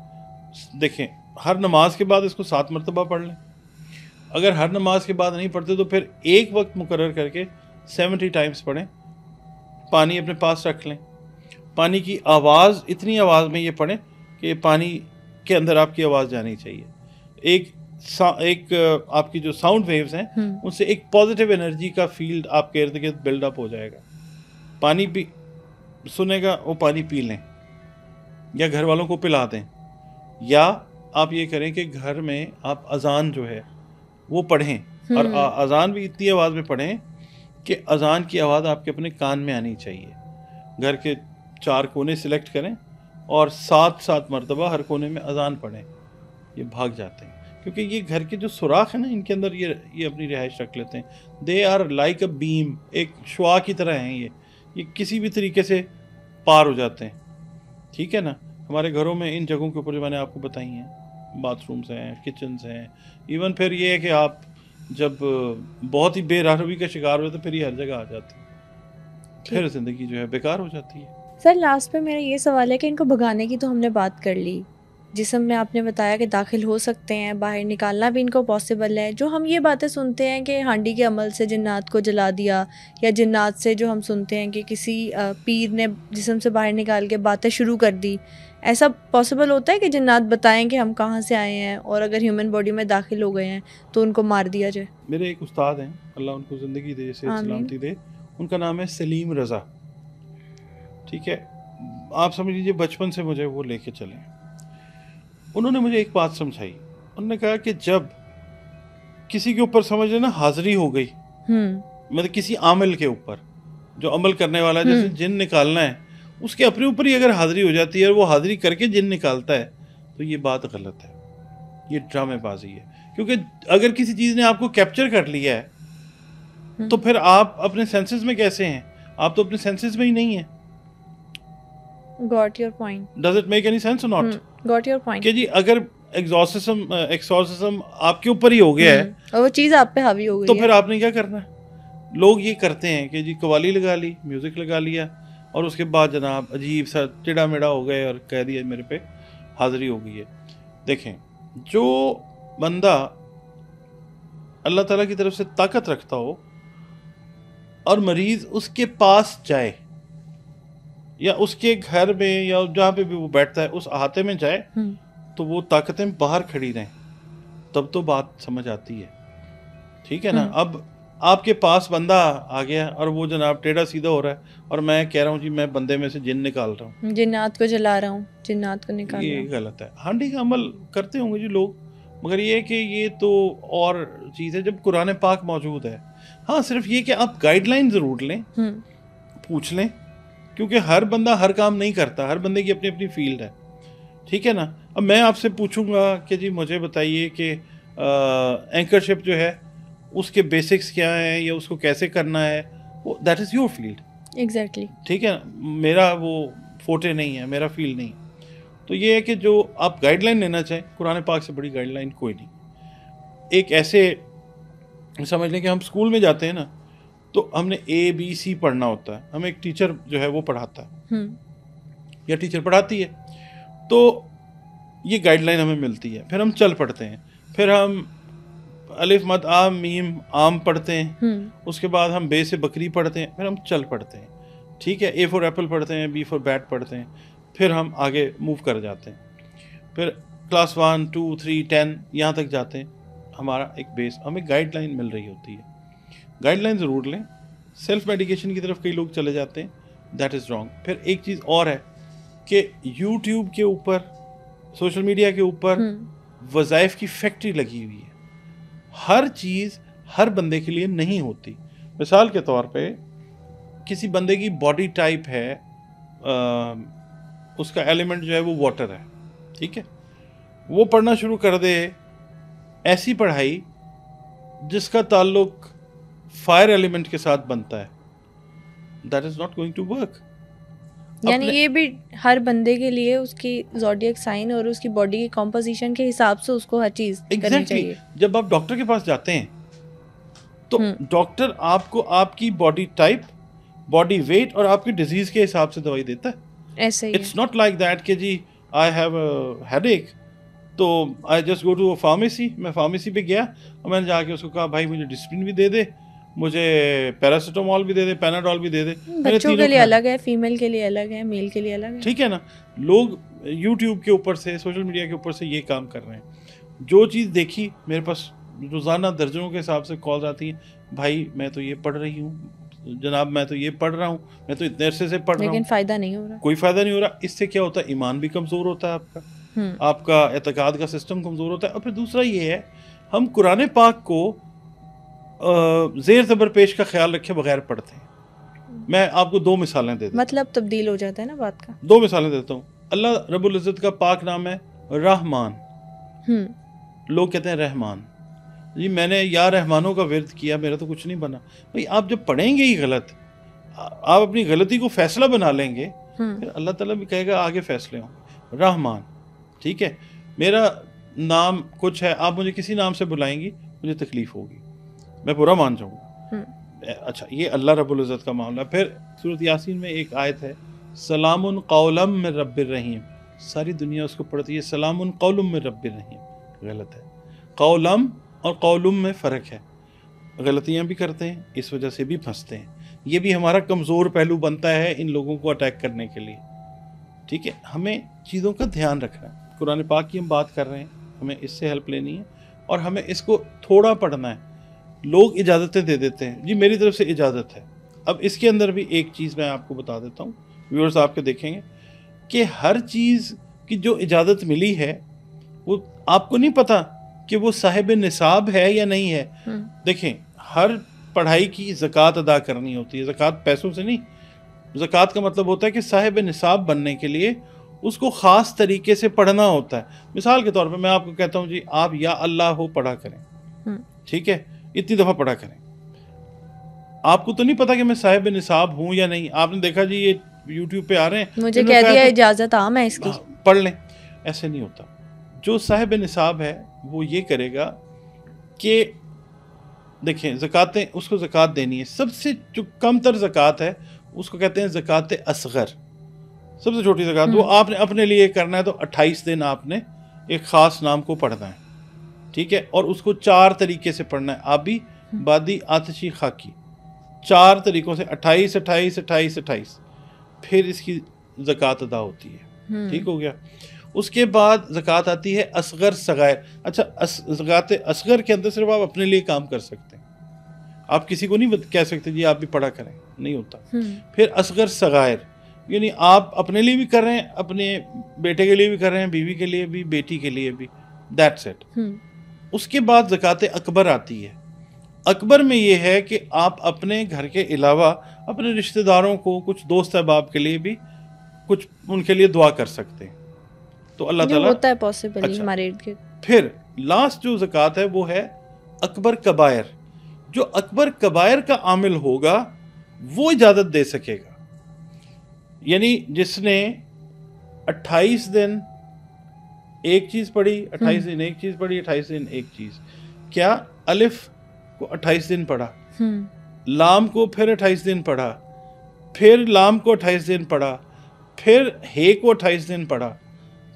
دیکھیں ہر نماز کے بعد اس کو 7 مرتبہ پڑھ لیں. اگر ہر نماز کے بعد نہیں پڑھتے تو پھر ایک وقت مقرر کر کے 70 ٹائمز پڑھیں. پانی اپنے پاس رکھ لیں, پانی کی آواز, اتنی آواز میں یہ پڑھیں کہ پانی کے اندر آپ کی آواز جانی چاہیے. ایک آپ کی جو ساؤنڈ ویوز ہیں ان سے ایک پازیٹیو انرجی کا فیلڈ آپ کے ارد گرد بلڈ اپ ہو جائے گا. پانی بھی سنے گا, وہ پانی پی لیں یا گھر والوں کو پلا دیں, یا آپ یہ کریں کہ گھر میں آپ اذان جو ہے وہ پڑھیں, اور اذان بھی اتنی آواز میں پڑھیں کہ اذان کی آواز آپ کے اپنے کان میں آنی چاہیے. گھر کے 4 کونے سلیکٹ کریں اور 7 مرتبہ ہر کونے میں اذان پڑھیں. یہ بھاگ جاتے ہیں کیونکہ یہ گھر کے جو سوراخ ہیں نا ان کے اندر یہ اپنی رہائش رکھ لیتے ہیں. دے آر لائک اے بیم, ایک شعاع کی طرح ہیں یہ کسی بھی طریقے سے پار ہو جاتے ہیں. ٹھیک ہے نا. ہمارے گھروں میں ان جگہوں کے اوپر جو میں نے آپ کو بتائی ہیں, باتھ رومز ہیں, کچنز ہیں, ایون پھر یہ ہے کہ آپ جب بہت ہی بے راہروی کا شکار ہوئے تو پھر یہ ہر جگہ آ جاتی ہے, پھر زندگی جو ہے بیکار ہو جاتی ہے. سر لاسٹ پہ میرا یہ سوال ہے کہ ان کو بھگانے کی تو ہم نے بات کر لی, جسم میں آپ نے بتایا کہ داخل ہو سکتے ہیں، باہر نکالنا بھی ان کو پاسبل ہے. جو ہم یہ باتیں سنتے ہیں کہ ہانڈی کے عمل سے جنات کو جلا دیا، یا جنات سے جو ہم سنتے ہیں کہ کسی پیر نے جسم سے باہر نکال کے باتیں شروع کر دی، ایسا پاسبل ہوتا ہے کہ جنات بتائیں کہ ہم کہاں سے آئے ہیں، اور اگر ہیومن باڈی میں داخل ہو گئے ہیں تو ان کو مار دیا جائے؟ میرے ایک استاد ہیں، اللہ ان کو زندگی دے، صحت سلامتی دے، ان کا نام ہے سلیم رضا. ٹھیک ہے، آپ سمجھ لیجیے بچپن سے مجھے وہ لے کے چلے. انہوں نے مجھے ایک بات سمجھائی. انہوں نے کہا کہ جب کسی کے اوپر سمجھ لینا حاضری ہو گئی، مطلب کسی عامل کے اوپر جو عمل کرنے والا، جیسے جن نکالنا ہے، اس کے اپنے اوپر ہی اگر حاضری ہو جاتی ہے اور وہ حاضری کر کے جن نکالتا ہے، تو یہ بات غلط ہے، یہ ڈرامے بازی ہے. کیونکہ اگر کسی چیز نے آپ کو کیپچر کر لیا ہے تو پھر آپ اپنے سینسز میں کیسے ہیں؟ آپ تو اپنے سینسز میں ہی نہیں ہیں. Got your point. Does it make any sense or not? Got your point. کہ جی اگر ایکسورسزم آپ کے اوپر ہی ہو گیا ہے اور وہ چیز آپ پہ حاوی ہو گئی تو پھر آپ نے کیا کرنا ہے؟ لوگ یہ کرتے ہیں کہ جی قوالی لگا لی، میوزک لگا لیا، اور اس کے بعد جناب عجیب سا ٹیڑھا میڑا ہو گئے اور کہہ دیا میرے پہ حاضری ہو گئی ہے. دیکھیں، جو بندہ اللہ تعالیٰ کی طرف سے طاقت رکھتا ہو اور مریض اس کے پاس جائے، یا اس کے گھر میں یا جہاں پہ بھی وہ بیٹھتا ہے اس احاطے میں جائے، تو وہ طاقتیں باہر کھڑی رہیں، تب تو بات سمجھ آتی ہے. ٹھیک ہے نا؟ اب آپ کے پاس بندہ آ گیا اور وہ جناب ٹیڑھا سیدھا ہو رہا ہے، اور میں کہہ رہا ہوں جی میں بندے میں سے جن نکال رہا ہوں، جنات کو جلا رہا ہوں، جنات کو نکال رہا ہوں، یہ غلط ہے. ہانڈی کا عمل کرتے ہوں گے جی لوگ، مگر یہ کہ یہ تو اور چیز ہے جب قرآن پاک موجود ہے. ہاں، صرف یہ کہ آپ گائیڈ لائن ضرور لیں، پوچھ لیں، کیونکہ ہر بندہ ہر کام نہیں کرتا، ہر بندے کی اپنی اپنی فیلڈ ہے. ٹھیک ہے نا؟ اب میں آپ سے پوچھوں گا کہ جی مجھے بتائیے کہ اینکر شپ جو ہے اس کے بیسکس کیا ہیں، یا اس کو کیسے کرنا ہے، وہ that is your field. Exactly. ٹھیک ہے، میرا وہ فوٹے نہیں ہے، میرا فیلڈ نہیں. تو یہ ہے کہ جو آپ گائیڈ لائن لینا چاہیں، قرآن پاک سے بڑی گائیڈ لائن کوئی نہیں. ایک ایسے سمجھ لیں کہ ہم اسکول میں جاتے ہیں نا، تو ہم نے ABC پڑھنا ہوتا ہے، ہمیں ایک ٹیچر جو ہے وہ پڑھاتا ہے یا ٹیچر پڑھاتی ہے، تو یہ گائیڈ لائن ہمیں ملتی ہے. پھر ہم چل پڑتے ہیں، پھر ہم الف مد آم میم آم پڑھتے ہیں، اس کے بعد ہم بے سے بکری پڑھتے ہیں، پھر ہم چل پڑھتے ہیں. ٹھیک ہے، A فور ایپل پڑھتے ہیں، B فور بیٹ پڑھتے ہیں، پھر ہم آگے موو کر جاتے ہیں. پھر کلاس 1 2 3 10 یہاں تک جاتے ہیں. ہمارا ایک بیس، ہمیں گائیڈ لائن مل رہی ہوتی ہے. گائیڈ لائن ضرور لیں. سیلف میڈیکیشن کی طرف کئی لوگ چلے جاتے ہیں، دیٹ از رانگ. پھر ایک چیز اور ہے کہ یوٹیوب کے اوپر، سوشل میڈیا کے اوپر وظائف کی فیکٹری لگی ہوئی ہے. ہر چیز ہر بندے کے لیے نہیں ہوتی. مثال کے طور پہ کسی بندے کی باڈی ٹائپ ہے، اس کا ایلیمنٹ جو ہے وہ واٹر ہے، ٹھیک ہے، وہ پڑھنا شروع کر دے ایسی پڑھائی جس کا تعلق فائر ایلیمنٹ کے ساتھ بنتا ہے، that is not going to work. یعنی یہ بھی ہر بندے کے لیے اس کی زوڈیک سائن اور اس کی باڈی کی کمپوزیشن کے حساب سے اس کو ہر چیز کرنی چاہیے. جب آپ ڈاکٹر کے پاس جاتے ہیں تو ڈاکٹر آپ کو آپ کی باڈی ٹائپ، باڈی ویٹ اور آپ کی ڈیزیز کے حساب سے دوائی دیتا ہے. ایسے ہی اٹس ناٹ لائک دیٹ کہ جی I have a headache تو I just go to a pharmacy. میں فارمیسی پہ گیا اور میں نے جا کے اس کو کہا بھائی مجھے ڈسپلن بھی دے دے، مجھے پیراسیٹامول بھی دے دے، پیناڈول بھی دے دے. بچوں کے لیے الگ ہے، فیمیل کے لیے الگ ہے، میل کے لیے الگ ہے. ٹھیک ہے نا؟ لوگ یوٹیوب کے اوپر سے، سوشل میڈیا کے اوپر سے یہ کام کر رہے ہیں. جو چیز دیکھی، میرے پاس روزانہ درجنوں کے حساب سے کالز آتی ہیں، بھائی میں تو یہ پڑھ رہی ہوں، جناب میں تو یہ پڑھ رہا ہوں، میں تو اتنے عرصے سے پڑھ رہا ہوں، لیکن فائدہ نہیں ہو رہا، کوئی فائدہ نہیں ہو رہا. اس سے کیا ہوتا ہے؟ ایمان بھی کمزور ہوتا ہے آپ کا، آپ کا اعتقاد کا سسٹم کمزور ہوتا ہے. اور پھر دوسرا یہ ہے، ہم قرآن پاک کو زیر زبر پیش کا خیال رکھے بغیر پڑھتے ہیں. میں آپ کو 2 مثالیں دے دیتا ہوں، مطلب تبدیل ہو جاتا ہے نا بات کا. 2 مثالیں دیتا ہوں. اللہ رب العزت کا پاک نام ہے رحمان. لوگ کہتے ہیں رحمان، جی میں نے یا رحمانوں کا ورد کیا، میرا تو کچھ نہیں بنا. بھائی آپ جب پڑھیں گے ہی غلط، آپ اپنی غلطی کو فیصلہ بنا لیں گے، پھر اللہ تعالیٰ بھی کہے گا آگے فیصلے ہوں. رحمان، ٹھیک ہے، میرا نام کچھ ہے، آپ مجھے کسی نام سے بلائیں گی مجھے تکلیف ہوگی، میں برا مان جاؤں گا. اچھا، یہ اللہ رب العزت کا معاملہ. پھر سورۃ یاسین میں ایک آیت ہے، سلام قولا من رب الرحیم. ساری دنیا اس کو پڑھتی ہے سلام قولم من رب الرحیم، غلط ہے. قولم اور قولم میں فرق ہے. غلطیاں بھی کرتے ہیں، اس وجہ سے بھی پھنستے ہیں. یہ بھی ہمارا کمزور پہلو بنتا ہے ان لوگوں کو اٹیک کرنے کے لیے. ٹھیک ہے، ہمیں چیزوں کا دھیان رکھنا ہے. قرآن پاک کی ہم بات کر رہے ہیں، ہمیں اس سے ہیلپ لینی ہے اور ہمیں اس کو تھوڑا پڑھنا ہے. لوگ اجازتیں دے دیتے ہیں، جی میری طرف سے اجازت ہے. اب اس کے اندر بھی ایک چیز میں آپ کو بتا دیتا ہوں، ویورز آپ کے دیکھیں گے کہ ہر چیز کی جو اجازت ملی ہے وہ آپ کو نہیں پتا کہ وہ صاحب نصاب ہے یا نہیں ہے. دیکھیں، ہر پڑھائی کی زکوٰۃ ادا کرنی ہوتی ہے. زکوٰۃ پیسوں سے نہیں، زکوٰۃ کا مطلب ہوتا ہے کہ صاحب نصاب بننے کے لیے اس کو خاص طریقے سے پڑھنا ہوتا ہے. مثال کے طور پہ میں آپ کو کہتا ہوں جی آپ یا اللہ ہو پڑھا کریں، ٹھیک ہے، اتنی دفعہ پڑھا کریں. آپ کو تو نہیں پتا کہ میں صاحب نصاب ہوں یا نہیں. آپ نے دیکھا جی یہ یوٹیوب پہ آ رہے ہیں، مجھے کہہ دیا اجازت عام ہے اس کی، پڑھ لیں. ایسے نہیں ہوتا. جو صاحب نصاب ہے وہ یہ کرے گا کہ دیکھیں زکاتیں، اس کو زکوٰۃ دینی ہے. سب سے جو کم تر زکوٰۃ ہے اس کو کہتے ہیں زکوٰۃ اصغر، سب سے چھوٹی زکوٰۃ. وہ آپ نے اپنے لیے کرنا ہے تو 28 دن آپ نے ایک خاص نام کو پڑھنا ہے، ٹھیک ہے، اور اس کو 4 طریقے سے پڑھنا ہے، آبی، بادی، آتشی، خاکی. 4 طریقوں سے 28 28 28 28 پھر اس کی زکوٰۃ ادا ہوتی ہے. ٹھیک ہو گیا. اس کے بعد زکوٰۃ آتی ہے اصغر صغائر. اچھا، زکوٰۃ اصغر کے اندر صرف آپ اپنے لیے کام کر سکتے ہیں، آپ کسی کو نہیں کہہ سکتے جی آپ بھی پڑھا کریں، نہیں ہوتا. پھر اصغر صغائر، یعنی آپ اپنے لیے بھی کر رہے ہیں، اپنے بیٹے کے لیے بھی کر رہے ہیں، بیوی کے لیے بھی، بیٹی کے لیے بھی، دیٹس اٹ. اس کے بعد زکوٰۃ اکبر آتی ہے. اکبر میں یہ ہے کہ آپ اپنے گھر کے علاوہ اپنے رشتہ داروں کو، کچھ دوست احباب کے لیے بھی کچھ ان کے لیے دعا کر سکتے ہیں. تو اللہ تعالیٰ ہوتا ہے پاسبل ہمارے ارد گرد. پھر لاسٹ جو زکوٰۃ ہے وہ ہے اکبر کبائر. جو اکبر کبائر کا عامل ہوگا وہ اجازت دے سکے گا. یعنی جس نے 28 دن ایک چیز پڑھی، 28 دن ایک چیز پڑھی، 28 دن ایک چیز، کیا الف کو 28 دن پڑھا، لام کو پھر 28 دن پڑھا، پھر لام کو 28 دن پڑھا، پھر ہے کو 28 دن پڑھا،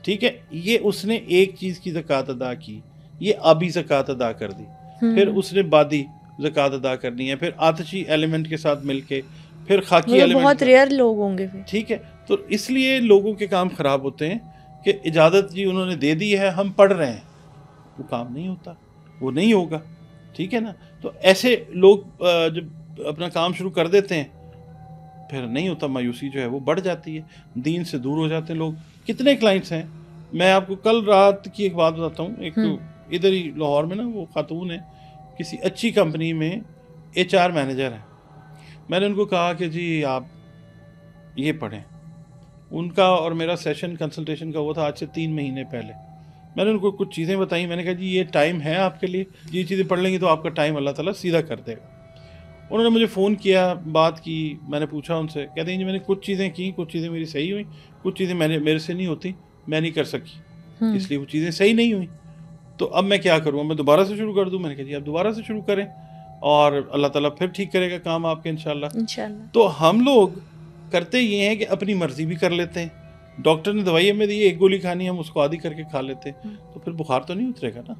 ٹھیک ہے، یہ اس نے ایک چیز کی زکوٰۃ ادا کی، یہ آبی زکوٰۃ ادا کر دی. پھر اس نے بادی زکوٰۃ ادا کرنی ہے، پھر آتشی ایلیمنٹ کے ساتھ مل کے، پھر خاکی ایلیمنٹ. بہت ریئر لوگ ہوں گے. ٹھیک ہے، تو اس لیے لوگوں کے کام خراب ہوتے ہیں کہ اجازت جی انہوں نے دے دی ہے، ہم پڑھ رہے ہیں، وہ کام نہیں ہوتا، وہ نہیں ہوگا. ٹھیک ہے نا. تو ایسے لوگ جب اپنا کام شروع کر دیتے ہیں پھر نہیں ہوتا، مایوسی جو ہے وہ بڑھ جاتی ہے، دین سے دور ہو جاتے ہیں لوگ. کتنے کلائنٹس ہیں، میں آپ کو کل رات کی ایک بات بتاتا ہوں. ایک ادھر ہی لاہور میں نا وہ خاتون ہے، کسی اچھی کمپنی میں HR مینیجر ہیں. میں نے ان کو کہا کہ جی آپ یہ پڑھیں. ان کا اور میرا سیشن کنسلٹیشن کا ہوا تھا آج سے 3 مہینے پہلے. میں نے ان کو کچھ چیزیں بتائیں، میں نے کہا جی یہ ٹائم ہے آپ کے لیے، یہ چیزیں پڑھ لیں گے تو آپ کا ٹائم اللہ تعالیٰ سیدھا کر دے گا. انہوں نے مجھے فون کیا، بات کی، میں نے پوچھا ان سے، کہتے ہیں جی میں نے کچھ چیزیں کی، کچھ چیزیں میری صحیح ہوئیں، کچھ چیزیں میرے سے نہیں ہوتی، میں نہیں کر سکی، اس لیے وہ چیزیں صحیح نہیں ہوئیں. تو اب میں کیا کروں، میں دوبارہ سے شروع کر دوں؟ میں نے کہا جی آپ دوبارہ سے شروع کریں اور اللہ تعالیٰ پھر ٹھیک کرے گا کام آپ کے انشاءاللہ. تو ہم لوگ کرتے یہ ہیں کہ اپنی مرضی بھی کر لیتے ہیں. ڈاکٹر نے دوائی ہمیں دی، ایک گولی کھانی، ہم اس کو آدھی کر کے کھا لیتے ہیں، تو پھر بخار تو نہیں اترے گا نا.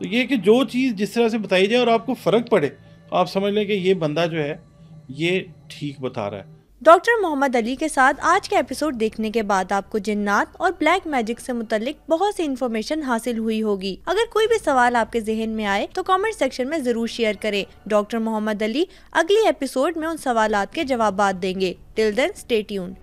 تو یہ کہ جو چیز جس طرح سے بتائی جائے اور آپ کو فرق پڑے تو آپ سمجھ لیں کہ یہ بندہ جو ہے یہ ٹھیک بتا رہا ہے. ڈاکٹر محمد علی کے ساتھ آج کا ایپیسوڈ دیکھنے کے بعد آپ کو جنات اور بلیک میجک سے متعلق بہت سی انفارمیشن حاصل ہوئی ہوگی. اگر کوئی بھی سوال آپ کے ذہن میں آئے تو کامنٹ سیکشن میں ضرور شیئر کریں. ڈاکٹر محمد علی اگلی ایپیسوڈ میں ان سوالات کے جوابات دیں گے. ٹل دین اسٹے ٹیونڈ.